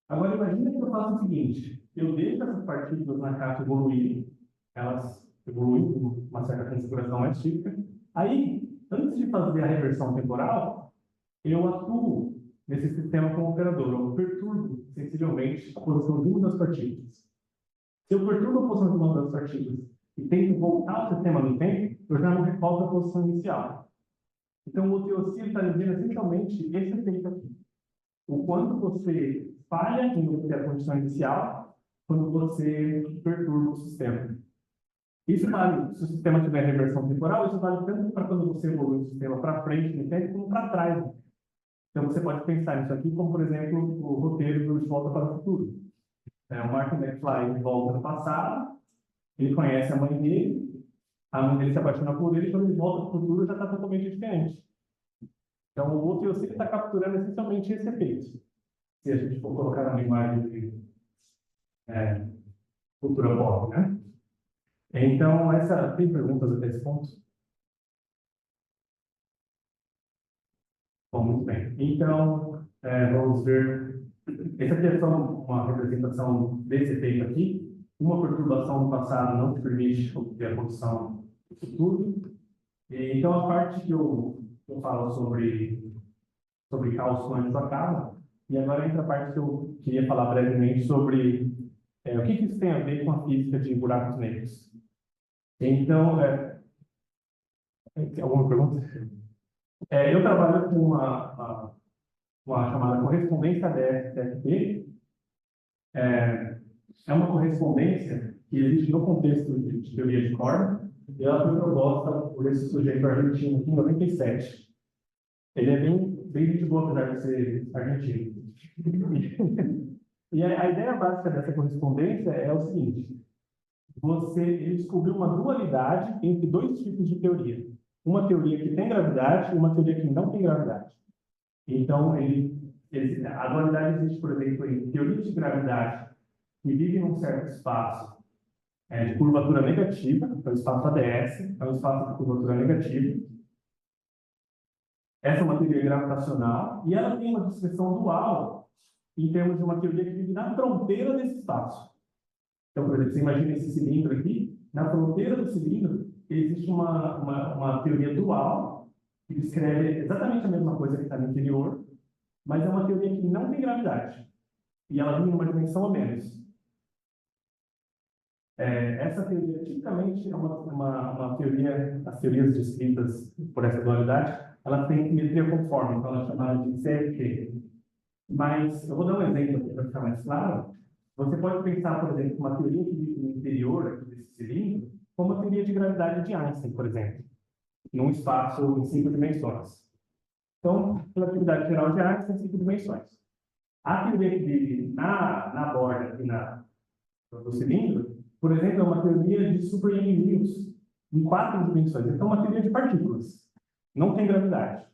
Agora, imagina que eu faço o seguinte: eu deixo essas partículas na caixa evoluírem, elas evoluem com uma certa configuração mais típica. Aí, antes de fazer a reversão temporal, eu atuo nesse sistema como operador, eu perturbo sensivelmente a posição de uma das partículas. Se eu perturbo a posição de uma das partículas e tento voltar ao sistema no tempo, eu já não recolho a posição inicial. Então, o teocilo está dizendo essencialmente esse efeito aqui. O quanto você falha em obter a condição inicial quando você perturba o sistema. Isso vale, se o sistema tiver reversão temporal, isso vale tanto para quando você evolui o sistema para frente no tempo, como para trás. Então, você pode pensar nisso aqui como, por exemplo, o roteiro do De Volta para o Futuro. O Martin McFly volta no passado, ele conhece a mãe dele, a mãe dele se apaixona por ele, e quando ele volta para o futuro já está totalmente diferente. Então, o outro eu sempre está capturando essencialmente esse efeito. Se a gente for colocar na linguagem de cultura pop, né? Então, tem perguntas até esse ponto? Bom, muito bem. Então, vamos ver. Essa aqui é só uma representação desse efeito aqui. Uma perturbação do passado não te permite obter a condição do futuro. Então, a parte que eu falo sobre caos quântico acaba. E agora entra a parte que eu queria falar brevemente sobre o que isso tem a ver com a física de buracos negros. Então, alguma pergunta? Eu trabalho com uma chamada correspondência DF-TFT. É uma correspondência que existe no contexto de teoria de corda, e ela foi proposta por esse sujeito argentino em 97. Ele é bem gente boa, apesar de ser argentino. E a ideia básica dessa correspondência é o seguinte: ele descobriu uma dualidade entre dois tipos de teoria. Uma teoria que tem gravidade e uma teoria que não tem gravidade. Então, a dualidade existe, por exemplo, em teorias de gravidade que vivem num certo espaço de curvatura negativa, então o espaço ADS é um espaço de curvatura negativa. Essa é uma teoria gravitacional e ela tem uma descrição dual em termos de uma teoria que vive na fronteira desse espaço. Então, por exemplo, você imagina esse cilindro aqui, na fronteira do cilindro existe uma teoria dual que descreve exatamente a mesma coisa que está no interior, mas é uma teoria que não tem gravidade e ela vive numa dimensão a menos. Essa teoria tipicamente é uma teoria, as teorias descritas por essa dualidade, ela tem simetria conforme, então ela é chamada de CFT. Mas eu vou dar um exemplo aqui para ficar mais claro. Você pode pensar, por exemplo, uma teoria que vive no interior aqui desse cilindro, como a teoria de gravidade de Einstein, por exemplo, num espaço em 5 dimensões. Então, relatividade geral de Einstein em 5 dimensões. A teoria que vive na borda aqui do cilindro, por exemplo, é uma teoria de Super Yang-Mills, em 4 dimensões. Então, é uma teoria de partículas. Não tem gravidade.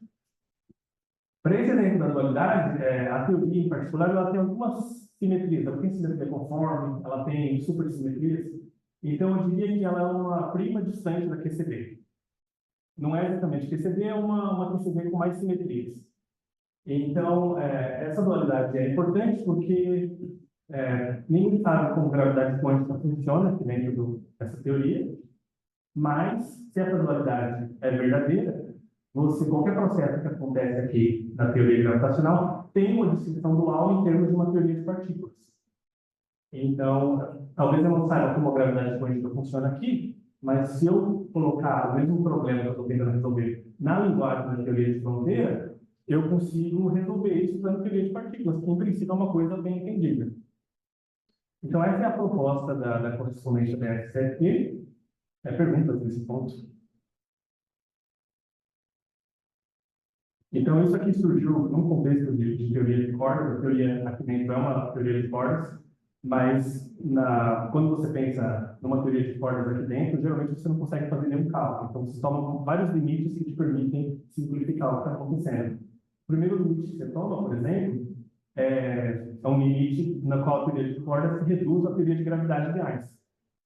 Para esse exemplo da dualidade, a teoria em particular ela tem algumas simetrias. Ela tem simetria conforme, ela tem supersimetrias. Então, eu diria que ela é uma prima distante da QCD. Não é exatamente QCD, é uma QCD com mais simetrias. Então, essa dualidade é importante porque ninguém sabe como gravidade quântica funciona aqui dentro dessa teoria, mas se essa dualidade é verdadeira, qualquer processo que acontece aqui na teoria gravitacional tem uma descrição dual em termos de uma teoria de partículas. Então, talvez eu não saiba como a gravidade quântica funciona aqui, mas se eu colocar o mesmo problema que eu estou tentando resolver na linguagem da teoria de fronteira, eu consigo resolver isso usando teoria de partículas, que em princípio é uma coisa bem entendível. Então, essa é a proposta da correspondência da SCFT. Perguntas nesse ponto? Então, isso aqui surgiu num contexto de teoria de cordas. A teoria aqui dentro é uma teoria de cordas, mas quando você pensa numa teoria de cordas aqui dentro, geralmente você não consegue fazer nenhum cálculo. Então, você toma vários limites que te permitem simplificar o que está acontecendo. O primeiro limite que você toma, por exemplo, é um limite na qual a teoria de cordas se reduz à teoria de gravidade de Einstein.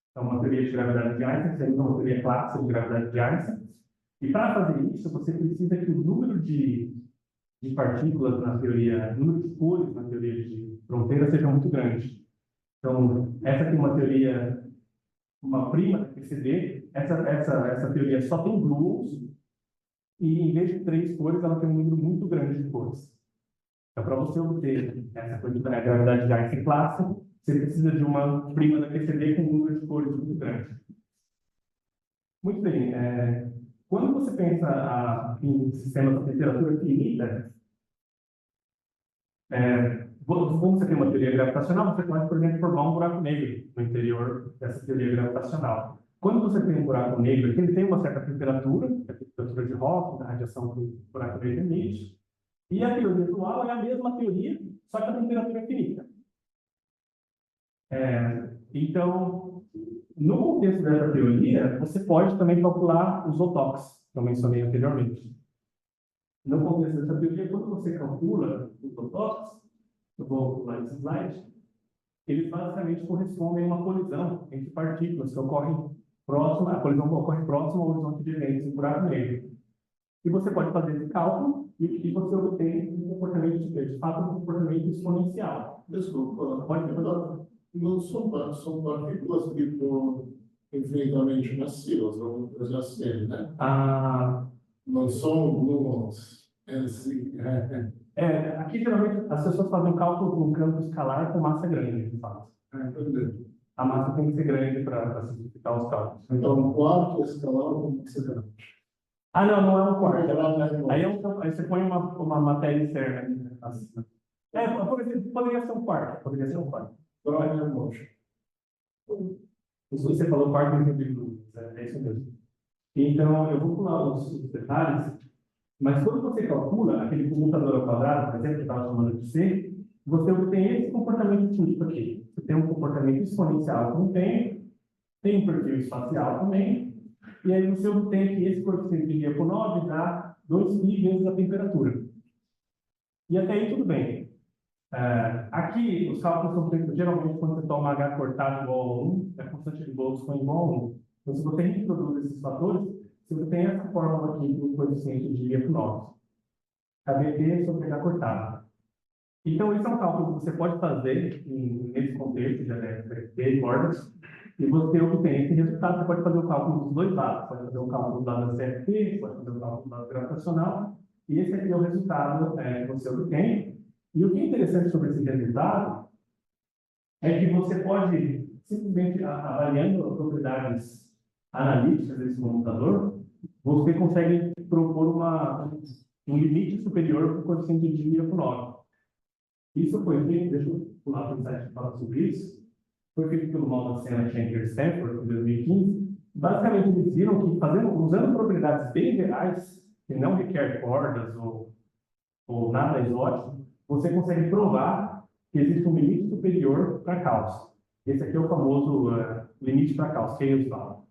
Então, uma teoria de gravidade de Einstein seria uma teoria clássica de gravidade de Einstein. E para fazer isso, você precisa que o número de partículas na teoria, o número de cores na teoria de fronteira seja muito grande. Então, essa aqui é uma teoria, uma prima da QCD. Essa teoria só tem gluons. e em vez de 3 cores, ela tem um número muito grande de cores. Então, para você obter essa quantidade de gravidade de Einstein clássica, você precisa de uma prima da PCD com um número de cores muito grande. Muito bem. Quando você pensa em sistemas de temperatura finita, como você tem uma teoria gravitacional, você pode, por exemplo, formar um buraco negro no interior dessa teoria gravitacional. Quando você tem um buraco negro, ele tem uma certa temperatura, a temperatura de Hawking, da radiação que o buraco negro emite, e a teoria atual é a mesma teoria, só que a temperatura é finita. Então, no contexto dessa teoria, você pode também calcular os OTOCs, que eu mencionei anteriormente. No contexto dessa teoria, quando você calcula os OTOCs, eu vou pular esse slide, eles basicamente correspondem a uma colisão entre partículas que ocorrem próxima, a colisão ocorre próxima ao horizonte de eventos do buraco negro. E você pode fazer esse cálculo e você obtém um comportamento, de fato, um comportamento exponencial. Desculpa, Pode falar. não são partículas tipo infinitamente massivas, vamos dizer assim, né? Não são gluons. Aqui, geralmente, as pessoas fazem cálculo com um campo escalar com massa grande, de fato. A massa tem que ser grande para simplificar os cálculos. Então, um quarto escalar como que você dá? Não é um quarto. Aí você põe uma matéria externa acima. Por exemplo, poderia ser um quarto. Brian Motion. Você falou quarto indivíduo, é isso mesmo. Então, eu vou pular os detalhes, mas quando você calcula aquele comutador ao quadrado, por exemplo, que eu estava chamando de C, você obtém esse comportamento típico aqui. Você tem um comportamento exponencial com o tempo, tem um perfil espacial também, e aí você obtém que esse coeficiente de Lyapunov dá 2π vezes a temperatura. E até aí tudo bem. Aqui, os cálculos são feitos geralmente quando você toma H cortado igual a 1, a constante de Boltzmann igual a 1. Então, se você reintroduz esses fatores, você tem essa fórmula aqui do coeficiente de Lyapunov. KBT sobre H cortado. Então, esse é um cálculo que você pode fazer nesse contexto de LFT e cordas, e você obtém esse resultado. Você pode fazer o cálculo dos dois lados. Pode fazer o cálculo do lado da CFT, pode fazer o cálculo do lado gravitacional, e esse aqui é o resultado que você obtém. E o que é interessante sobre esse resultado é que você pode, simplesmente avaliando as propriedades analíticas desse computador, você consegue propor um limite superior para o coeficiente de Lyapunov. Isso foi feito, deixa eu pular para o site que fala sobre isso, foi feito pelo Malta Senna Schenker Stanford em 2015. Basicamente, eles viram que usando propriedades bem gerais, que não requer cordas ou nada exótico, você consegue provar que existe um limite superior para caos. Esse aqui é o famoso limite para caos, que eles falam.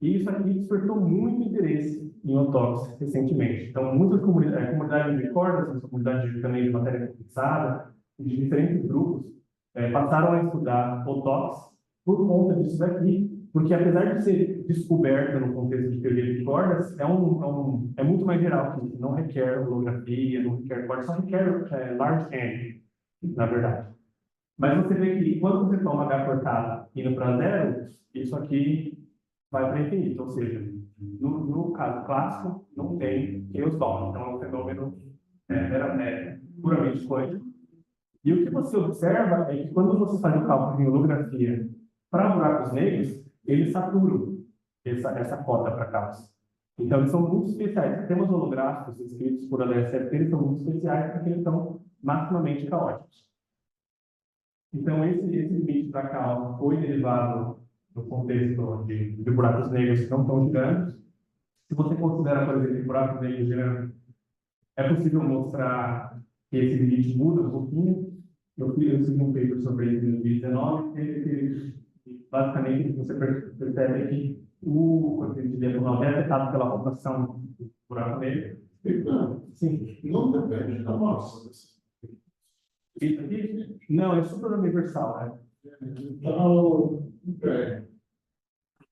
E isso aqui despertou muito interesse em OTOCs recentemente. Então, muitas comunidades de cordas, comunidades também de matéria condensada, de diferentes grupos, passaram a estudar OTOCs por conta disso daqui, porque apesar de ser descoberta no contexto de teoria de cordas, é muito mais geral que isso. Não requer holografia, não requer cordas, só requer large end, na verdade. Mas você vê que quando você toma H cortado indo para zero, isso aqui vai para infinito, ou seja, no caso clássico, não tem Hailstorm, então é um fenômeno puramente quântico. E o que você observa é que quando você faz o cálculo de holografia para buracos negros, eles saturam essa cota para caos. Então, eles são muito especiais. Sistemas holográficos escritos por LSFT, eles são muito especiais porque eles são maximamente caóticos. Então, esse limite para caos foi derivado no contexto de buracos negros que não estão girando. Se você considera, por exemplo, buracos negros girando, é possível mostrar que esse limite muda um pouquinho. Eu fiz um paper sobre isso em 2019, basicamente você percebe que o coeficiente de Lyapunov é afetado pela rotação do buraco negro. Sim. Não depende da massa. Isso aqui? Não, é super universal, né? Então,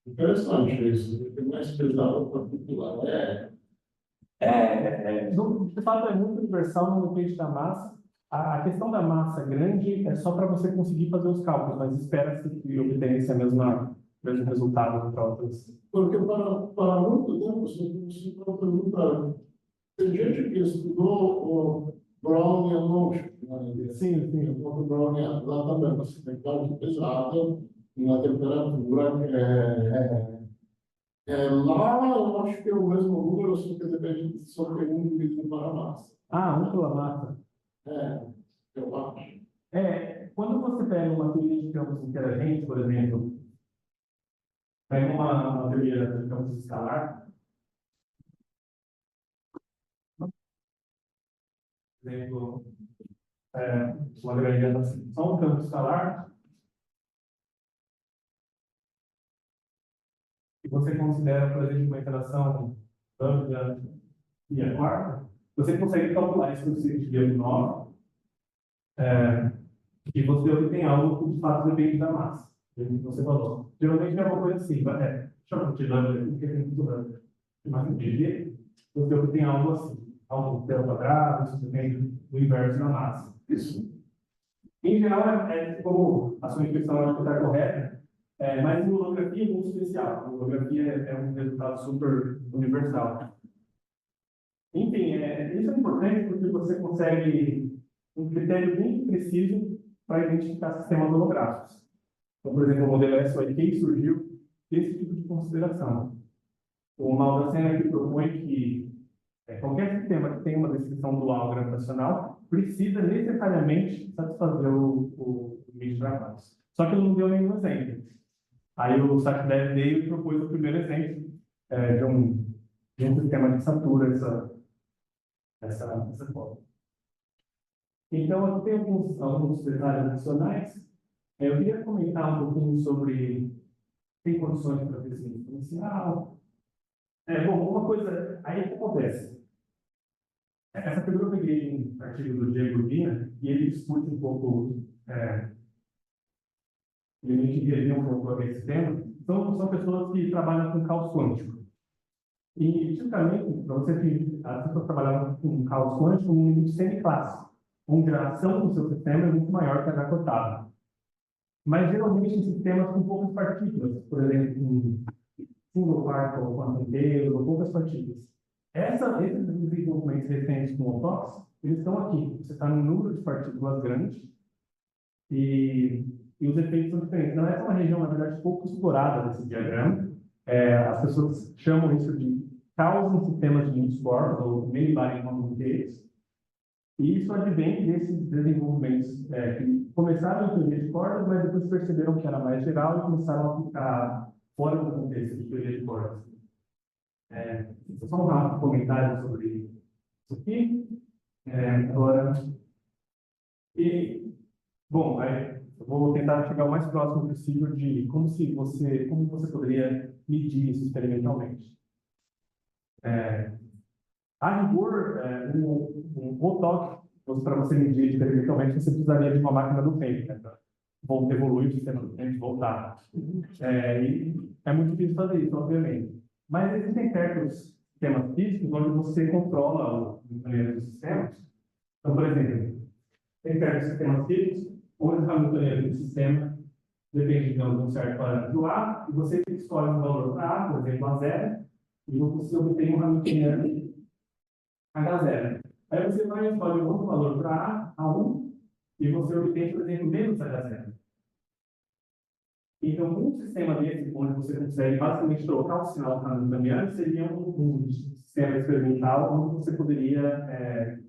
interessante isso. O que mais pesado particular de fato, é muito universal, não depende da massa. A questão da massa grande é só para você conseguir fazer os cálculos, mas espera-se que obtenha esse mesmo resultado para outras. porque para muito tempo se pergunta Tem gente que estudou o Brownian Motion, né? Sim, sim. O Brownian lá também, você tem que dar um pesado na temperatura. Lá eu acho que é o mesmo número, só que depende, só tem um dividido para a massa. Ah, um pela massa. Eu acho. Quando você pega uma teoria de campos interagentes, por exemplo, pega uma teoria de campos escalar, por exemplo, uma gradiente só um campo escalar, e você considera, por exemplo, uma interação lambda e a quarta, você consegue calcular isso com o sentido 9, e você obtém algo que de fato depende da massa, que você falou. Geralmente é uma coisa assim, chama de lambda, porque tem muito lambda. Mas de G, você obtém algo assim, algo pelo quadrado, isso depende do inverso da massa. Isso. Em geral, como a sua intuição acho que está correta, mas em holografia é muito especial. A holografia é um resultado super universal. Enfim, isso é importante porque você consegue um critério bem preciso para identificar sistemas holográficos. Então, por exemplo, o modelo SOIK surgiu desse tipo de consideração. O Maldacena aqui propõe que qualquer sistema que tenha uma descrição dual gravitacional precisa necessariamente satisfazer o limite de Laplace. Só que ele não deu nenhum exemplo. Aí o Sachdev veio e propôs o primeiro exemplo de um sistema que satura essa forma. Então, aqui tem alguns detalhes adicionais. Eu queria comentar um pouquinho sobre tem condições para crescimento exponencial. Bom, uma coisa, aí o que acontece? Essa figura eu peguei um artigo do Diego Urbina e ele discute um pouco, ele review um pouco esse tema. Então, são pessoas que trabalham com caos quântico. E, tipicamente, para você que as pessoas trabalham com caos quântico num limite semiclasse, onde a ação do seu sistema é muito maior que a da cotada. Mas, geralmente, em sistemas com poucas partículas, por exemplo, um single particle quantum inteiro, ou poucas partículas. Esses desenvolvimentos recentes com o TOPS, eles estão aqui. Você está num número de partículas grande e os efeitos são diferentes. Então, essa é uma região, na verdade, pouco explorada desse diagrama. As pessoas chamam isso de caos em sistemas de muitos corpos, ou many-body quantum inteiros. E isso advém desses desenvolvimentos que começaram em teoria de cordas, mas depois perceberam que era mais geral e começaram a aplicar fora do contexto de teoria de cordas. Só um rápido comentário sobre isso aqui. Agora, bom, eu vou tentar chegar o mais próximo possível de como você poderia medir isso experimentalmente. A rigor, um toque para você medir experimentalmente, você precisaria de uma máquina do tempo, né, para evoluir o sistema do tempo e voltar. E é muito difícil fazer isso, obviamente. Mas existem certos sistemas físicos onde você controla o funcionamento dos sistemas. Então, por exemplo, tem certos sistemas físicos onde o funcionamento do sistema depende de um certo parâmetro A, e você escolhe um valor para A, por exemplo, A0, e você obtém um Hamiltoniano H0. Aí você vai escolher outro valor para A, A1, e você obtém, por exemplo, menos H0. Então, um sistema desse, onde você consegue basicamente trocar o sinal para Hamiltoniano, seria um sistema experimental onde você poderia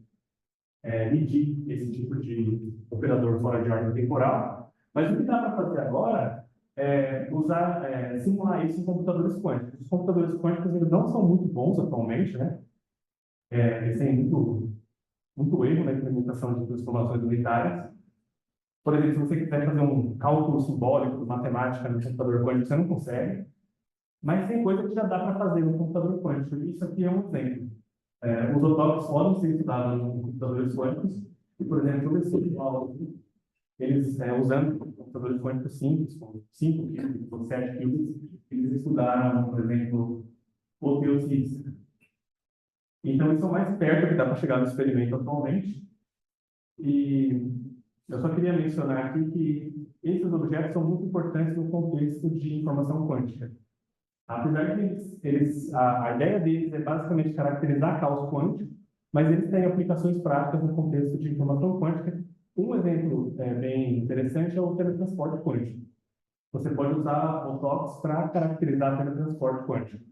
medir esse tipo de operador fora de ordem temporal. Mas o que dá para fazer agora é simular isso em computadores quânticos. Os computadores quânticos eles não são muito bons atualmente, né? Eles têm muito erro na implementação de transformações unitárias. Por exemplo, se você quiser fazer um cálculo simbólico, matemática no computador quântico, você não consegue. Mas tem coisa que já dá para fazer no computador quântico. E isso aqui é um exemplo. Os autómatos podem ser estudados em computadores quânticos. E, por exemplo, esse pessoal, eles, usando computadores quânticos simples, com 5 qubits ou 7 qubits, eles estudaram, por exemplo, proteofísica. Então, isso é o mais perto que dá para chegar no experimento atualmente. E eu só queria mencionar aqui que esses objetos são muito importantes no contexto de informação quântica. Apesar de a ideia deles é basicamente caracterizar caos quântico, mas eles têm aplicações práticas no contexto de informação quântica. Um exemplo bem interessante é o teletransporte quântico. Você pode usar o TOPS para caracterizar o teletransporte quântico.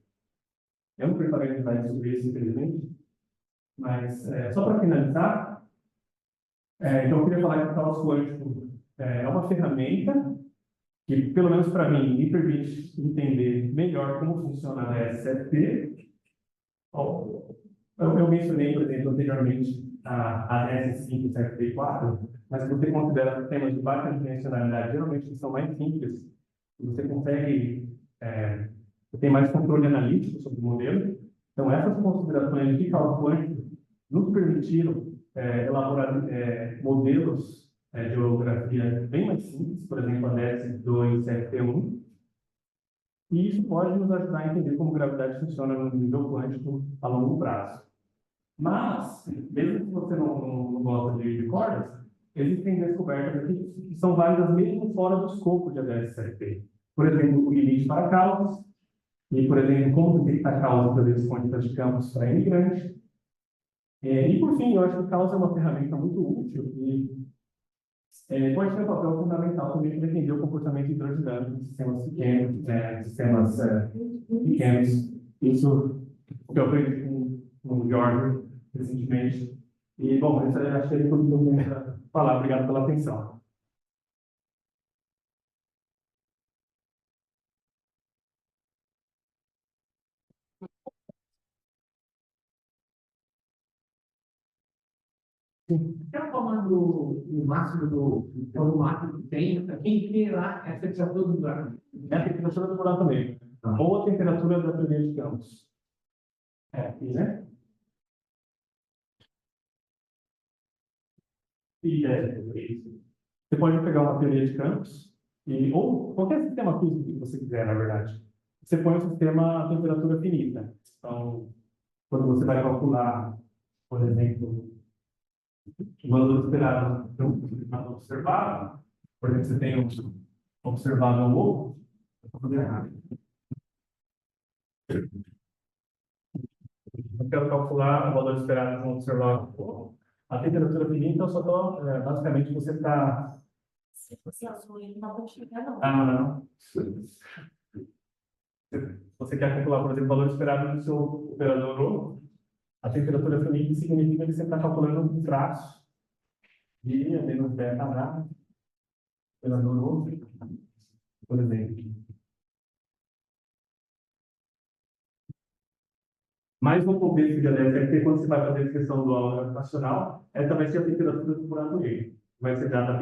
Eu não preparei detalhes sobre isso, infelizmente, mas só para finalizar, então eu queria falar que o caos quântico é uma ferramenta que, pelo menos para mim, me permite entender melhor como funciona a DSFP. Eu mencionei, por exemplo, anteriormente a DS5 e a DSFP4, mas se você considera sistemas de baixa dimensionalidade, geralmente eles são mais simples, você consegue, você tem mais controle analítico sobre o modelo. Então, essas considerações de cálculo quântico nos permitiram elaborar modelos de holografia bem mais simples, por exemplo, a DS2 e a FT1, e isso pode nos ajudar a entender como gravidade funciona no nível quântico a longo prazo. Mas, mesmo que você não gosta de cordas, existem descobertas aqui que são válidas mesmo fora do escopo de ADS-CFP. Por exemplo, o limite para causas, e, por exemplo, como detectar causas das redes quânticas de campos para imigrante. E, por fim, eu acho que a causa é uma ferramenta muito útil e pode ter um papel fundamental também para entender o comportamento hidrodinâmico de sistemas pequenos, sistemas pequenos. Isso que eu aprendi com o Jorge recentemente. E, bom, isso eu achei tudo que eu tinha falar. Obrigado pela atenção. Está falando do máximo do máximo que tem, quem tem lá é a temperatura do buraco. É a temperatura do buraco negro. Ou a temperatura da teoria de campos. Aqui, né? E você pode pegar uma teoria de campos, ou qualquer sistema físico que você quiser, na verdade. Você põe o sistema a temperatura finita. Então, quando você vai calcular, por exemplo, o valor esperado do observável, por exemplo, você tem um observável O, vou fazer errado. Eu quero calcular o valor esperado de um observável O. A temperatura finita, eu só estou, basicamente, você está... Se fosse azul, ele não vai chegar, não. não. Você quer calcular, por exemplo, o valor esperado do seu operador O, a temperatura finita significa que você está calculando um traço de menos beta H, operador O, por exemplo. Mais um contexto de ADS-FP, quando você vai fazer a descrição do aula gravitacional, essa vai ser a temperatura do buraco negro. Vai ser dada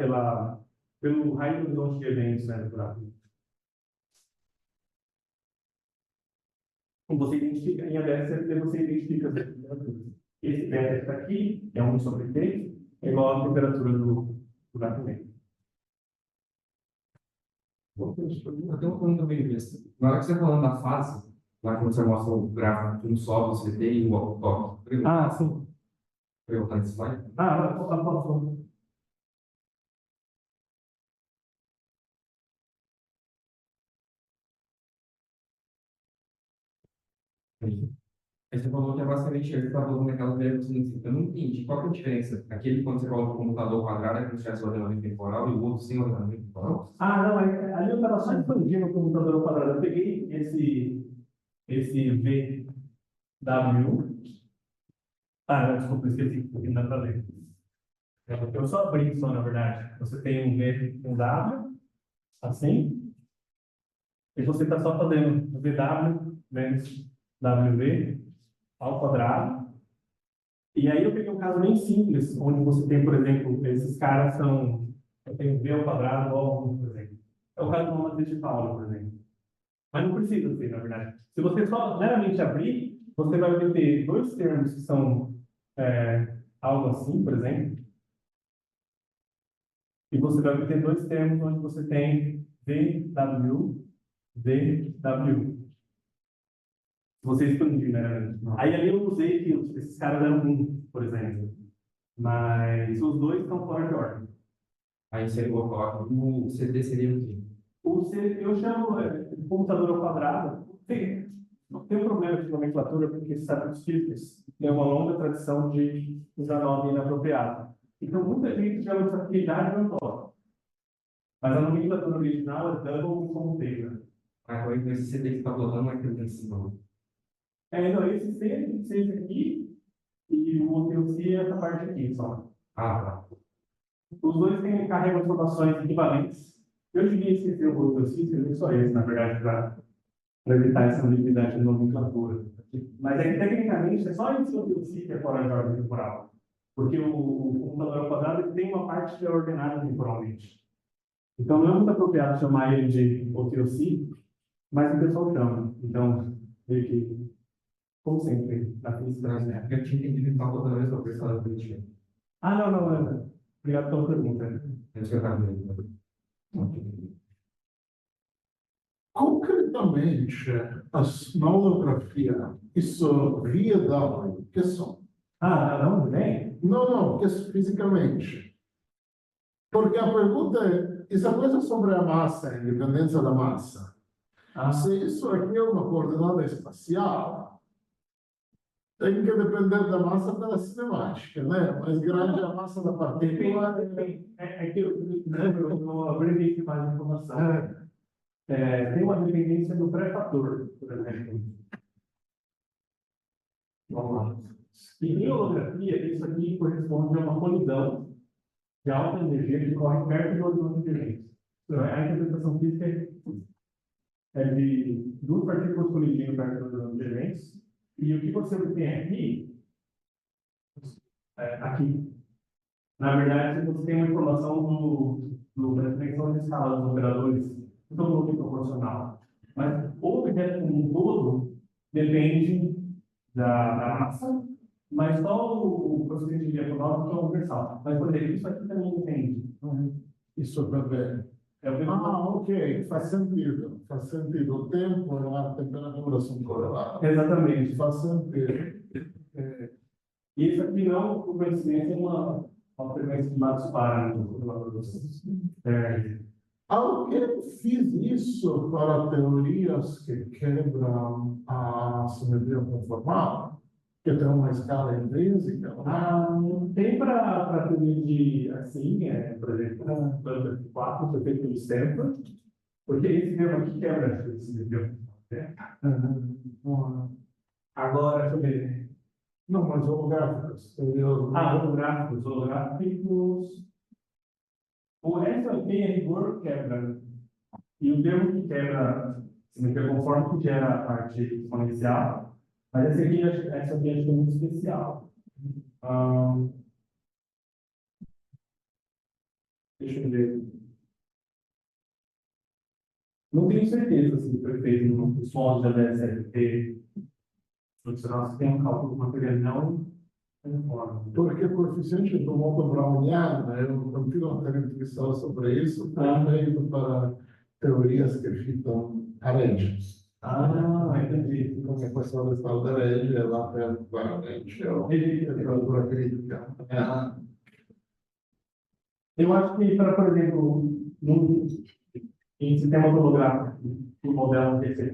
pelo raio do horizonte de eventos, né, do buraco negro. Como você identifica, em ADS-FP, você identifica as temperaturas. Esse beta que está aqui é 1/3, é igual à temperatura do buraco negro. Eu tenho uma pergunta meio besta. Na hora que você está falando da fase, lá quando você mostra o gráfico de um só, você tem o walk-talk. Sim. Eu voltar nesse slide? Pode. Aí você falou que é basicamente ele está falando daquela variável assim, eu não entendi. Qual que é a diferença? Aquele quando você coloca o computador quadrado é como se estivesse ordenamento temporal e o outro sem ordenamento temporal? Não, ali eu estava só expandindo o computador ao quadrado. Eu peguei esse VW. Não, desculpa, esqueci, porque não dá para ler. Eu só abri só, na verdade. Você tem um V, um W, assim, e você está só fazendo VW menos WV ao quadrado. E aí eu peguei um caso bem simples, onde você tem, por exemplo, esses caras são... Eu tenho V ao quadrado ou 1, por exemplo. É o caso de uma matriz de Pauli, por exemplo. Mas não precisa ser, na verdade. Se você só meramente abrir, você vai obter dois termos que são algo assim, por exemplo. E você vai obter dois termos onde você tem VW, VW. Se você expandir, né? Aí ali eu usei que esses caras eram 1, por exemplo. Mas os dois estão fora de ordem. Aí você vou colocar o CD seria o quê? Eu chamo de computador ao quadrado. Não tem problema de nomenclatura, porque sabe os físicos tem uma longa tradição de usar nome inapropriado. Então, muita gente chama essa atividade de autógrafo. Mas a nomenclatura original é double como paper. Agora, então, esse CD que está botando é aquele que ensinou. Não, esse C tem que ser esse aqui, e o outro C é essa parte aqui só. Ah, tá. Os dois carregam informações equivalentes. Eu devia esquecer o outro C, escrever só esse, na verdade, para evitar essa ambiguidade de nomenclatura. Mas é que, tecnicamente, é só esse outro C que é fora de ordem temporal. Porque o computador ao quadrado ele tem uma parte que é ordenada temporalmente. Então, não é muito apropriado chamar ele de OTOC, mas o pessoal chama. Então, meio que, como sempre, na física, né? Eu tinha entendido que estava botando a mesma pessoa da política. Não. Obrigado pela pergunta. É isso que eu estava vendo. Concretamente, na holografia, isso VW, o que são? Não, vem? Não, que é fisicamente. Porque a pergunta é, isso é coisa sobre a massa, a independência da massa. Se isso aqui é uma coordenada espacial, tem que depender da massa pela cinemática, né? Mais grande a massa da partícula. É que eu não abri mais informação. Tem uma dependência do pré-fator, por exemplo. Vamos lá. E em holografia, isso aqui corresponde a uma colisão de alta energia que corre perto do horizonte de eventos. Então, a interpretação física é de duas partículas colidindo perto do horizonte de eventos, e o que você obtém aqui, na verdade, você tem uma informação da definição de escala dos operadores, todo proporcional. Mas o objeto como um todo depende da massa, mas só o procedimento de econômico é universal. Mas, por exemplo, isso aqui também depende. Isso também. Ok, faz sentido. Faz sentido. O tempo e a temperatura são correlatas. Exatamente. Faz sentido. E isso aqui não, por coincidência, é uma frequência de dados parâmetros. Eu fiz isso para teorias que quebram a simetria conformal, que tem uma escala intrínseca. Tem para teoria de, assim, por exemplo, Banda 4, foi feito pelo Stanford, porque esse termo aqui quebra a simetria conformal. Agora, deixa eu ver. Não, mas holográficos. Holográficos. O SLP é rigor quebra. E o termo que quebra simetria conforme que gera a parte exponencial. Mas essa aqui acho que é muito especial. Deixa eu ver. Não tenho certeza se foi feito nos moldes da SLP. Se tem um cálculo material não. Porque o coeficiente do modo browniano, eu fiz uma caracterização sobre isso, foi feito para teorias que ficam carentes. Entendi. Então, a questão da escala da rede, ela é claramente a temperatura crítica. Eu acho que, por exemplo, em sistema holográfico, o modelo PCT,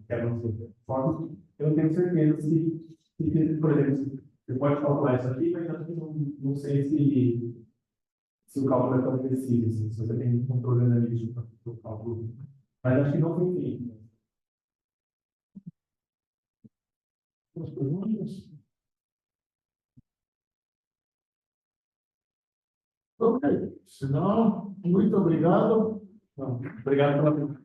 que é o forma, eu tenho certeza se, por exemplo, você pode calcular isso aqui, mas eu não sei se o cálculo é tão preciso, assim, se você tem um controle analítico para o cálculo. Mas acho que não foi feito. As perguntas? Ok, se não, muito obrigado. Obrigado pela pergunta.